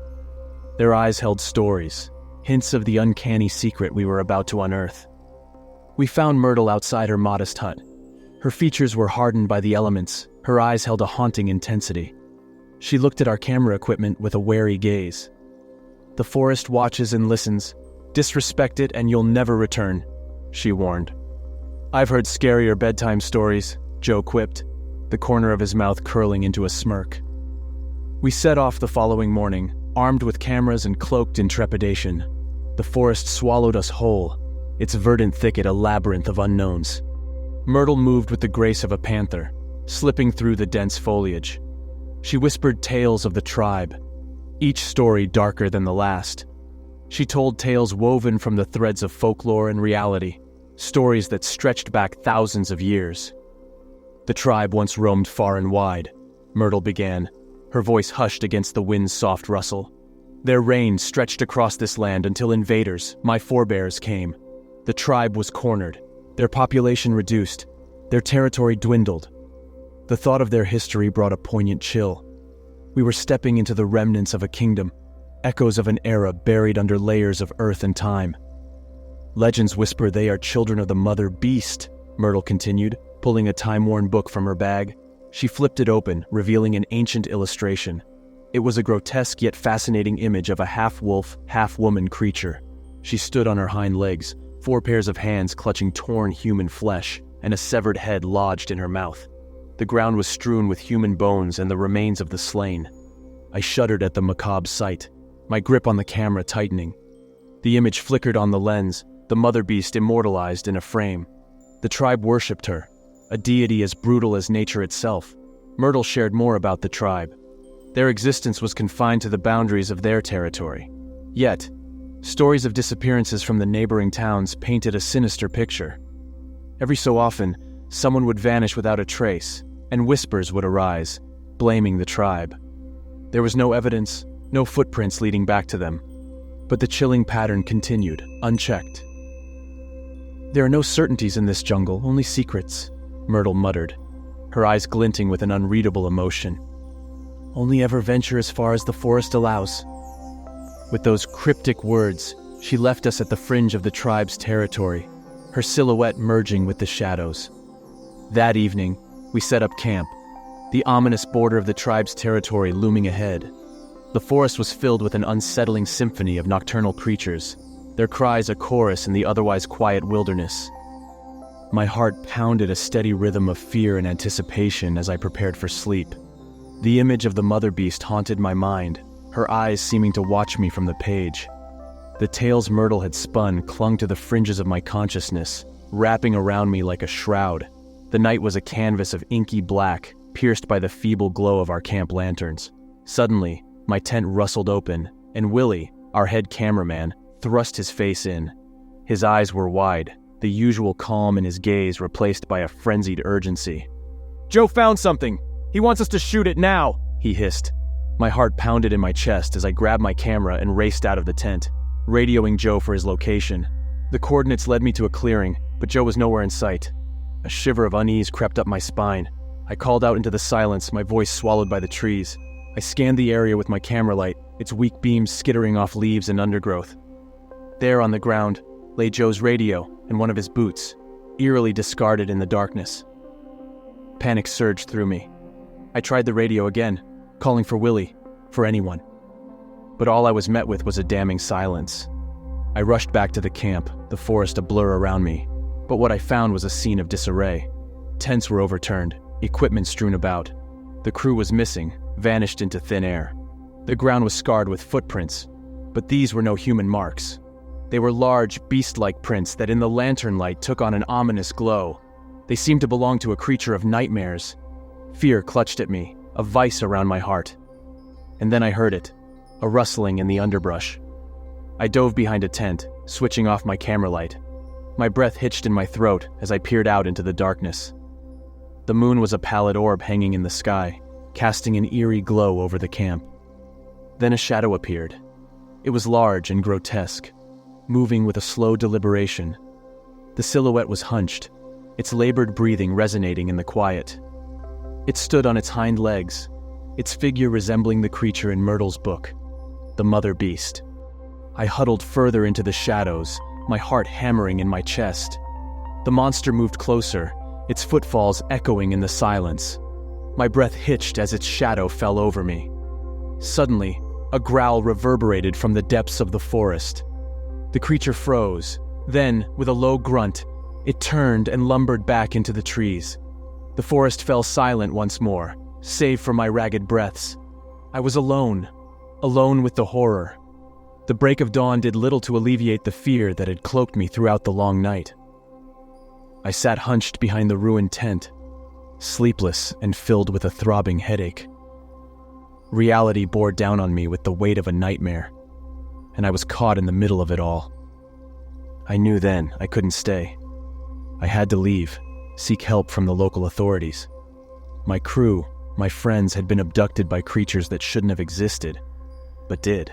Their eyes held stories, hints of the uncanny secret we were about to unearth. We found Myrtle outside her modest hut. Her features were hardened by the elements, her eyes held a haunting intensity. She looked at our camera equipment with a wary gaze. The forest watches and listens. Disrespect it and you'll never return, she warned. I've heard scarier bedtime stories, Joe quipped, the corner of his mouth curling into a smirk. We set off the following morning, armed with cameras and cloaked in trepidation. The forest swallowed us whole, its verdant thicket a labyrinth of unknowns. Myrtle moved with the grace of a panther, slipping through the dense foliage. She whispered tales of the tribe, each story darker than the last. She told tales woven from the threads of folklore and reality, stories that stretched back thousands of years. The tribe once roamed far and wide, Myrtle began, her voice hushed against the wind's soft rustle. Their reign stretched across this land until invaders, my forebears, came. The tribe was cornered, their population reduced, their territory dwindled. The thought of their history brought a poignant chill. We were stepping into the remnants of a kingdom, echoes of an era buried under layers of earth and time. Legends whisper they are children of the mother beast, Myrtle continued, pulling a time-worn book from her bag. She flipped it open, revealing an ancient illustration. It was a grotesque yet fascinating image of a half-wolf, half-woman creature. She stood on her hind legs, 4 pairs of hands clutching torn human flesh, and a severed head lodged in her mouth. The ground was strewn with human bones and the remains of the slain. I shuddered at the macabre sight, my grip on the camera tightening. The image flickered on the lens, the mother beast immortalized in a frame. The tribe worshipped her, a deity as brutal as nature itself. Myrtle shared more about the tribe. Their existence was confined to the boundaries of their territory. Yet, stories of disappearances from the neighboring towns painted a sinister picture. Every so often, someone would vanish without a trace, and whispers would arise, blaming the tribe. There was no evidence, no footprints leading back to them. But the chilling pattern continued, unchecked. There are no certainties in this jungle, only secrets, Myrtle muttered, her eyes glinting with an unreadable emotion. Only ever venture as far as the forest allows. With those cryptic words, she left us at the fringe of the tribe's territory, her silhouette merging with the shadows. That evening, we set up camp, the ominous border of the tribe's territory looming ahead. The forest was filled with an unsettling symphony of nocturnal creatures, their cries a chorus in the otherwise quiet wilderness. My heart pounded a steady rhythm of fear and anticipation as I prepared for sleep. The image of the mother beast haunted my mind, her eyes seeming to watch me from the page. The tales Myrtle had spun clung to the fringes of my consciousness, wrapping around me like a shroud. The night was a canvas of inky black, pierced by the feeble glow of our camp lanterns. Suddenly, my tent rustled open, and Willie, our head cameraman, thrust his face in. His eyes were wide, the usual calm in his gaze replaced by a frenzied urgency. "Joe found something! He wants us to shoot it now!" he hissed. My heart pounded in my chest as I grabbed my camera and raced out of the tent, radioing Joe for his location. The coordinates led me to a clearing, but Joe was nowhere in sight. A shiver of unease crept up my spine. I called out into the silence, my voice swallowed by the trees. I scanned the area with my camera light, its weak beams skittering off leaves and undergrowth. There on the ground lay Joe's radio and one of his boots, eerily discarded in the darkness. Panic surged through me. I tried the radio again, calling for Willie, for anyone. But all I was met with was a damning silence. I rushed back to the camp, the forest a blur around me, but what I found was a scene of disarray. Tents were overturned, equipment strewn about. The crew was missing, vanished into thin air. The ground was scarred with footprints, but these were no human marks. They were large, beast-like prints that in the lantern light took on an ominous glow. They seemed to belong to a creature of nightmares. Fear clutched at me, a vice around my heart. And then I heard it, a rustling in the underbrush. I dove behind a tent, switching off my camera light. My breath hitched in my throat as I peered out into the darkness. The moon was a pallid orb hanging in the sky, casting an eerie glow over the camp. Then a shadow appeared. It was large and grotesque, moving with a slow deliberation. The silhouette was hunched, its labored breathing resonating in the quiet. It stood on its hind legs, its figure resembling the creature in Myrtle's book, the mother beast. I huddled further into the shadows, my heart hammering in my chest. The monster moved closer, its footfalls echoing in the silence. My breath hitched as its shadow fell over me. Suddenly, a growl reverberated from the depths of the forest. The creature froze. Then, with a low grunt, it turned and lumbered back into the trees. The forest fell silent once more, save for my ragged breaths. I was alone with the horror. The break of dawn did little to alleviate the fear that had cloaked me throughout the long night. I sat hunched behind the ruined tent, sleepless and filled with a throbbing headache. Reality bore down on me with the weight of a nightmare, and I was caught in the middle of it all. I knew then I couldn't stay. I had to leave, seek help from the local authorities. My crew, my friends had been abducted by creatures that shouldn't have existed, but did.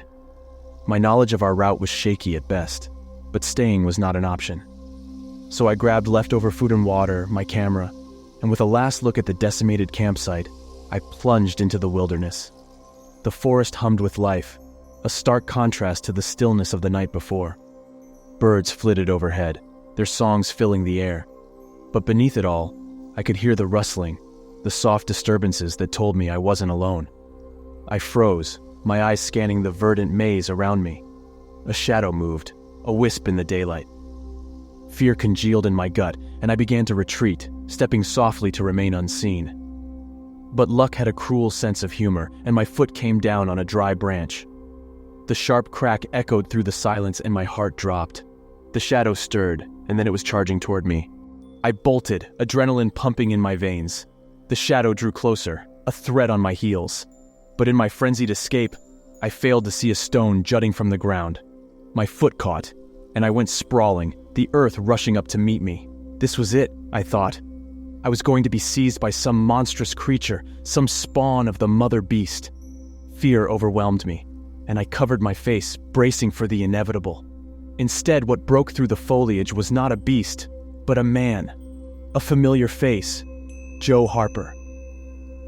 My knowledge of our route was shaky at best, but staying was not an option. So I grabbed leftover food and water, my camera, and with a last look at the decimated campsite, I plunged into the wilderness. The forest hummed with life, a stark contrast to the stillness of the night before. Birds flitted overhead, their songs filling the air. But beneath it all, I could hear the rustling, the soft disturbances that told me I wasn't alone. I froze, my eyes scanning the verdant maze around me. A shadow moved, a wisp in the daylight. Fear congealed in my gut, and I began to retreat, stepping softly to remain unseen. But luck had a cruel sense of humor, and my foot came down on a dry branch. The sharp crack echoed through the silence, and my heart dropped. The shadow stirred, and then it was charging toward me. I bolted, adrenaline pumping in my veins. The shadow drew closer, a threat on my heels. But in my frenzied escape, I failed to see a stone jutting from the ground. My foot caught, and I went sprawling, the earth rushing up to meet me. This was it, I thought. I was going to be seized by some monstrous creature, some spawn of the mother beast. Fear overwhelmed me, and I covered my face, bracing for the inevitable. Instead, what broke through the foliage was not a beast, but a man. A familiar face, Joe Harper.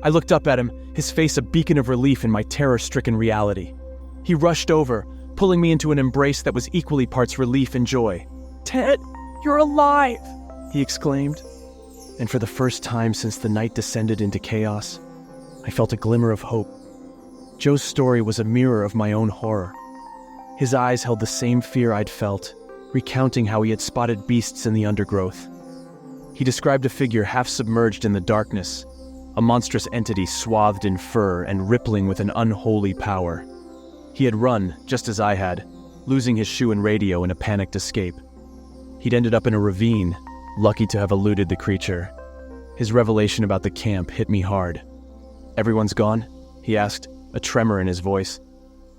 I looked up at him, his face a beacon of relief in my terror-stricken reality. He rushed over, pulling me into an embrace that was equally parts relief and joy. "Ted, you're alive!" he exclaimed. And for the first time since the night descended into chaos, I felt a glimmer of hope. Joe's story was a mirror of my own horror. His eyes held the same fear I'd felt, recounting how he had spotted beasts in the undergrowth. He described a figure half submerged in the darkness, a monstrous entity swathed in fur and rippling with an unholy power. He had run, just as I had, losing his shoe and radio in a panicked escape. He'd ended up in a ravine, lucky to have eluded the creature. His revelation about the camp hit me hard. "Everyone's gone?" he asked, a tremor in his voice.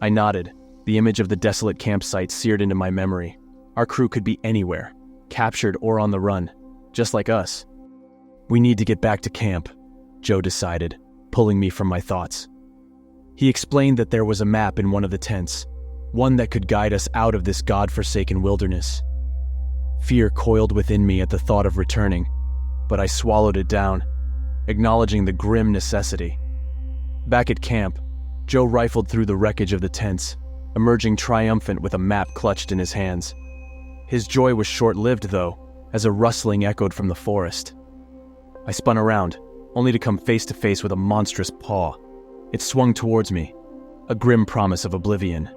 I nodded. The image of the desolate campsite seared into my memory. Our crew could be anywhere, captured or on the run, just like us. "We need to get back to camp," Joe decided, pulling me from my thoughts. He explained that there was a map in one of the tents, one that could guide us out of this godforsaken wilderness. Fear coiled within me at the thought of returning, but I swallowed it down, acknowledging the grim necessity. Back at camp, Joe rifled through the wreckage of the tents, emerging triumphant with a map clutched in his hands. His joy was short-lived, though, as a rustling echoed from the forest. I spun around, only to come face to face with a monstrous paw. It swung towards me, a grim promise of oblivion.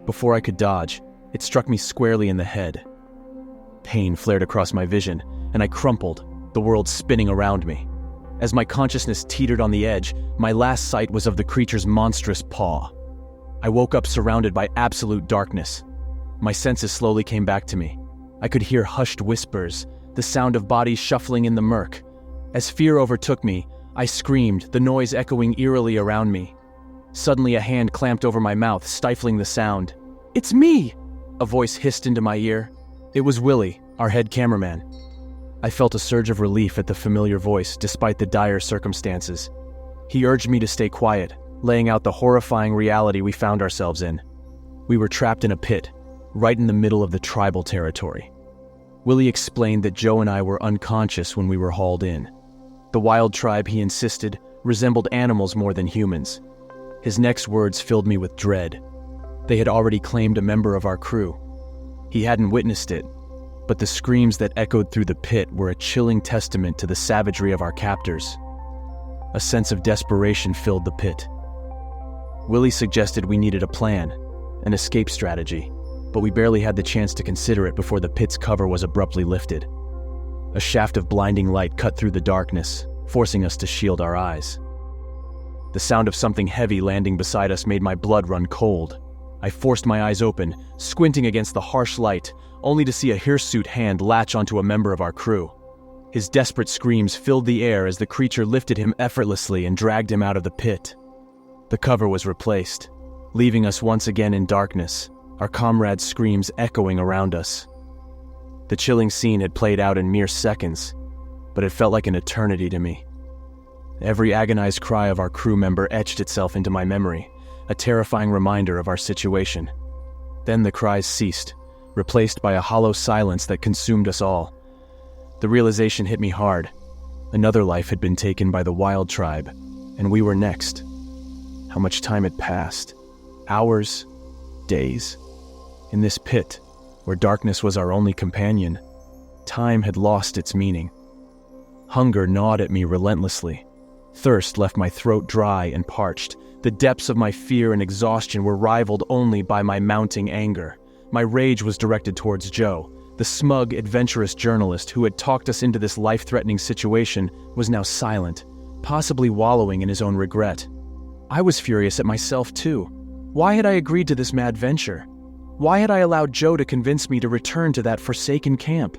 Before I could dodge, it struck me squarely in the head. Pain flared across my vision, and I crumpled, the world spinning around me. As my consciousness teetered on the edge, my last sight was of the creature's monstrous paw. I woke up surrounded by absolute darkness. My senses slowly came back to me. I could hear hushed whispers, the sound of bodies shuffling in the murk. As fear overtook me, I screamed, the noise echoing eerily around me. Suddenly a hand clamped over my mouth, stifling the sound. "It's me!" a voice hissed into my ear. It was Willie, our head cameraman. I felt a surge of relief at the familiar voice, despite the dire circumstances. He urged me to stay quiet, laying out the horrifying reality we found ourselves in. We were trapped in a pit, right in the middle of the tribal territory. Willie explained that Joe and I were unconscious when we were hauled in. The wild tribe, he insisted, resembled animals more than humans. His next words filled me with dread. They had already claimed a member of our crew. He hadn't witnessed it, but the screams that echoed through the pit were a chilling testament to the savagery of our captors. A sense of desperation filled the pit. Willie suggested we needed a plan, an escape strategy, but we barely had the chance to consider it before the pit's cover was abruptly lifted. A shaft of blinding light cut through the darkness, forcing us to shield our eyes. The sound of something heavy landing beside us made my blood run cold. I forced my eyes open, squinting against the harsh light, only to see a hirsute hand latch onto a member of our crew. His desperate screams filled the air as the creature lifted him effortlessly and dragged him out of the pit. The cover was replaced, leaving us once again in darkness, our comrades' screams echoing around us. The chilling scene had played out in mere seconds, but it felt like an eternity to me. Every agonized cry of our crew member etched itself into my memory, a terrifying reminder of our situation. Then the cries ceased, replaced by a hollow silence that consumed us all. The realization hit me hard. Another life had been taken by the wild tribe, and we were next. How much time had passed? Hours? Days? In this pit, where darkness was our only companion, time had lost its meaning. Hunger gnawed at me relentlessly. Thirst left my throat dry and parched. The depths of my fear and exhaustion were rivaled only by my mounting anger. My rage was directed towards Joe. The smug, adventurous journalist who had talked us into this life-threatening situation was now silent, possibly wallowing in his own regret. I was furious at myself too. Why had I agreed to this mad venture? Why had I allowed Joe to convince me to return to that forsaken camp?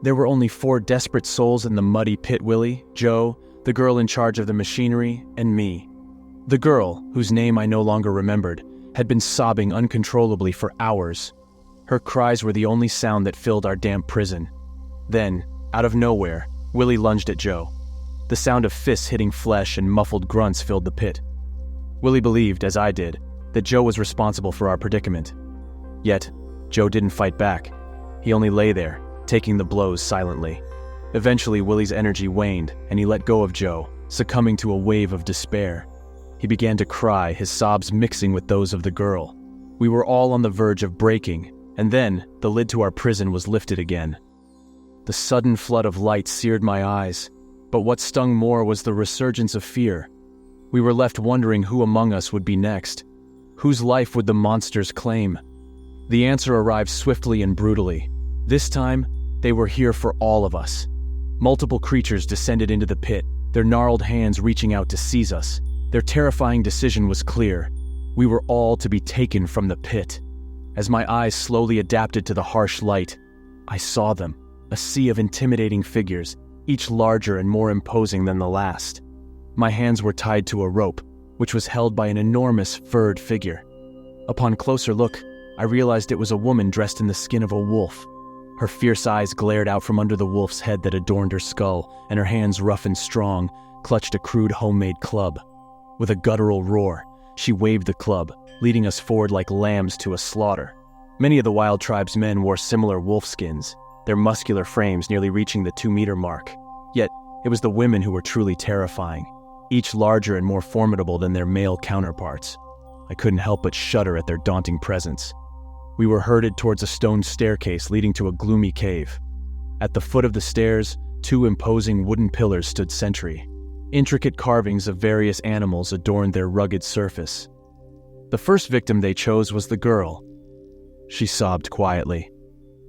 There were only 4 desperate souls in the muddy pit: Willie, Joe, the girl in charge of the machinery, and me. The girl, whose name I no longer remembered, had been sobbing uncontrollably for hours. Her cries were the only sound that filled our damp prison. Then, out of nowhere, Willie lunged at Joe. The sound of fists hitting flesh and muffled grunts filled the pit. Willie believed, as I did, that Joe was responsible for our predicament. Yet, Joe didn't fight back. He only lay there, taking the blows silently. Eventually, Willie's energy waned, and he let go of Joe, succumbing to a wave of despair. He began to cry, his sobs mixing with those of the girl. We were all on the verge of breaking, and then the lid to our prison was lifted again. The sudden flood of light seared my eyes, but what stung more was the resurgence of fear. We were left wondering who among us would be next. Whose life would the monsters claim? The answer arrived swiftly and brutally. This time, they were here for all of us. Multiple creatures descended into the pit, their gnarled hands reaching out to seize us. Their terrifying decision was clear. We were all to be taken from the pit. As my eyes slowly adapted to the harsh light, I saw them, a sea of intimidating figures, each larger and more imposing than the last. My hands were tied to a rope, which was held by an enormous furred figure. Upon closer look, I realized it was a woman dressed in the skin of a wolf. Her fierce eyes glared out from under the wolf's head that adorned her skull, and her hands, rough and strong, clutched a crude homemade club. With a guttural roar, she waved the club, leading us forward like lambs to a slaughter. Many of the wild tribe's men wore similar wolf skins, their muscular frames nearly reaching the 2-meter mark. Yet, it was the women who were truly terrifying, each larger and more formidable than their male counterparts. I couldn't help but shudder at their daunting presence. We were herded towards a stone staircase leading to a gloomy cave. At the foot of the stairs, 2 imposing wooden pillars stood sentry. Intricate carvings of various animals adorned their rugged surface. The first victim they chose was the girl. She sobbed quietly,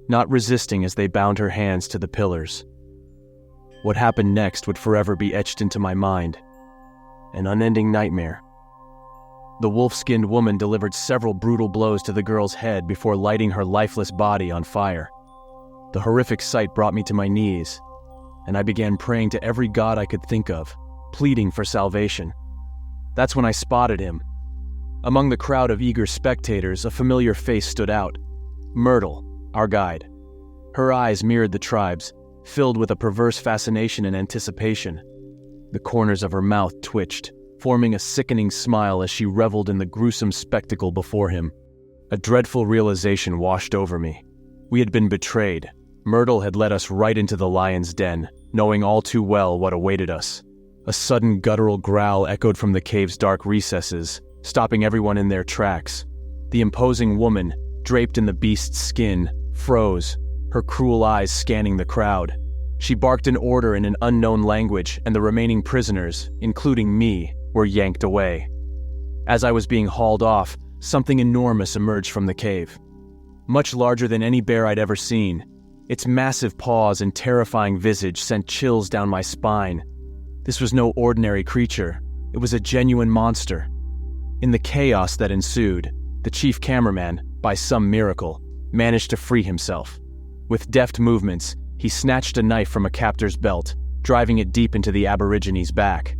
not resisting as they bound her hands to the pillars. What happened next would forever be etched into my mind. An unending nightmare. The wolf-skinned woman delivered several brutal blows to the girl's head before lighting her lifeless body on fire. The horrific sight brought me to my knees, and I began praying to every god I could think of, pleading for salvation. That's when I spotted him. Among the crowd of eager spectators, a familiar face stood out. Myrtle, our guide. Her eyes mirrored the tribe's, filled with a perverse fascination and anticipation. The corners of her mouth twitched, forming a sickening smile as she reveled in the gruesome spectacle before him. A dreadful realization washed over me. We had been betrayed. Myrtle had led us right into the lion's den, knowing all too well what awaited us. A sudden guttural growl echoed from the cave's dark recesses, stopping everyone in their tracks. The imposing woman, draped in the beast's skin, froze, her cruel eyes scanning the crowd. She barked an order in an unknown language, and the remaining prisoners, including me, were yanked away. As I was being hauled off, something enormous emerged from the cave. Much larger than any bear I'd ever seen. Its massive paws and terrifying visage sent chills down my spine. This was no ordinary creature. It was a genuine monster. In the chaos that ensued, the chief cameraman, by some miracle, managed to free himself. With deft movements, he snatched a knife from a captor's belt, driving it deep into the Aborigine's back.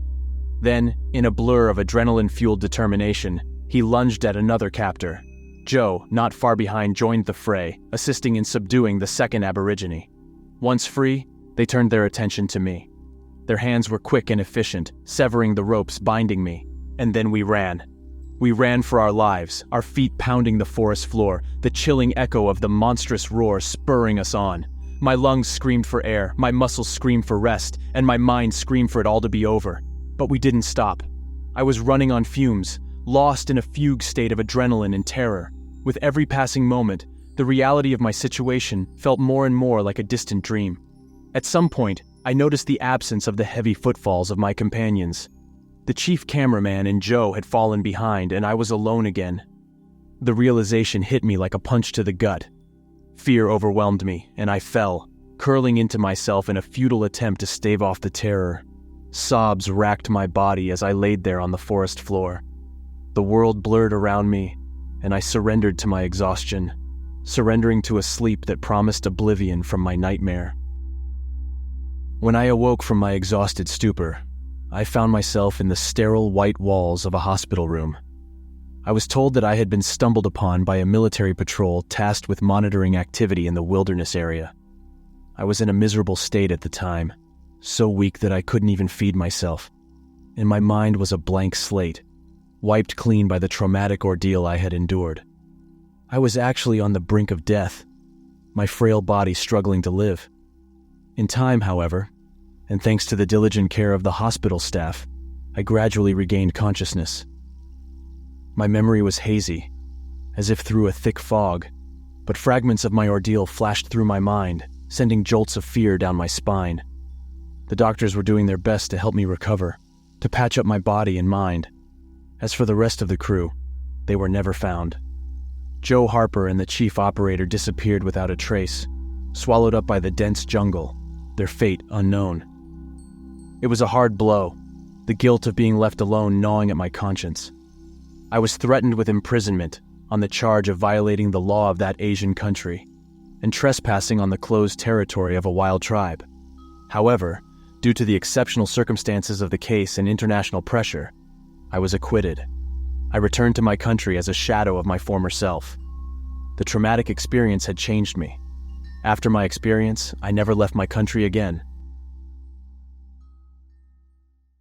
Then, in a blur of adrenaline-fueled determination, he lunged at another captor. Joe, not far behind, joined the fray, assisting in subduing the second Aborigine. Once free, they turned their attention to me. Their hands were quick and efficient, severing the ropes binding me, and then we ran. We ran for our lives, our feet pounding the forest floor, the chilling echo of the monstrous roar spurring us on. My lungs screamed for air, my muscles screamed for rest, and my mind screamed for it all to be over. But we didn't stop. I was running on fumes, lost in a fugue state of adrenaline and terror. With every passing moment, the reality of my situation felt more and more like a distant dream. At some point, I noticed the absence of the heavy footfalls of my companions. The chief cameraman and Joe had fallen behind, and I was alone again. The realization hit me like a punch to the gut. Fear overwhelmed me, and I fell, curling into myself in a futile attempt to stave off the terror. Sobs racked my body as I laid there on the forest floor. The world blurred around me, and I surrendered to my exhaustion, surrendering to a sleep that promised oblivion from my nightmare. When I awoke from my exhausted stupor, I found myself in the sterile white walls of a hospital room. I was told that I had been stumbled upon by a military patrol tasked with monitoring activity in the wilderness area. I was in a miserable state at the time, so weak that I couldn't even feed myself, and my mind was a blank slate, wiped clean by the traumatic ordeal I had endured. I was actually on the brink of death, my frail body struggling to live. In time, however, and thanks to the diligent care of the hospital staff, I gradually regained consciousness. My memory was hazy, as if through a thick fog, but fragments of my ordeal flashed through my mind, sending jolts of fear down my spine. The doctors were doing their best to help me recover, to patch up my body and mind. As for the rest of the crew, they were never found. Joe Harper and the chief operator disappeared without a trace, swallowed up by the dense jungle, their fate unknown. It was a hard blow, the guilt of being left alone gnawing at my conscience. I was threatened with imprisonment on the charge of violating the law of that Asian country and trespassing on the closed territory of a wild tribe. However, Due to the exceptional circumstances of the case and international pressure, I was acquitted. I returned to my country as a shadow of my former self. The traumatic experience had changed me. After my experience, I never left my country again.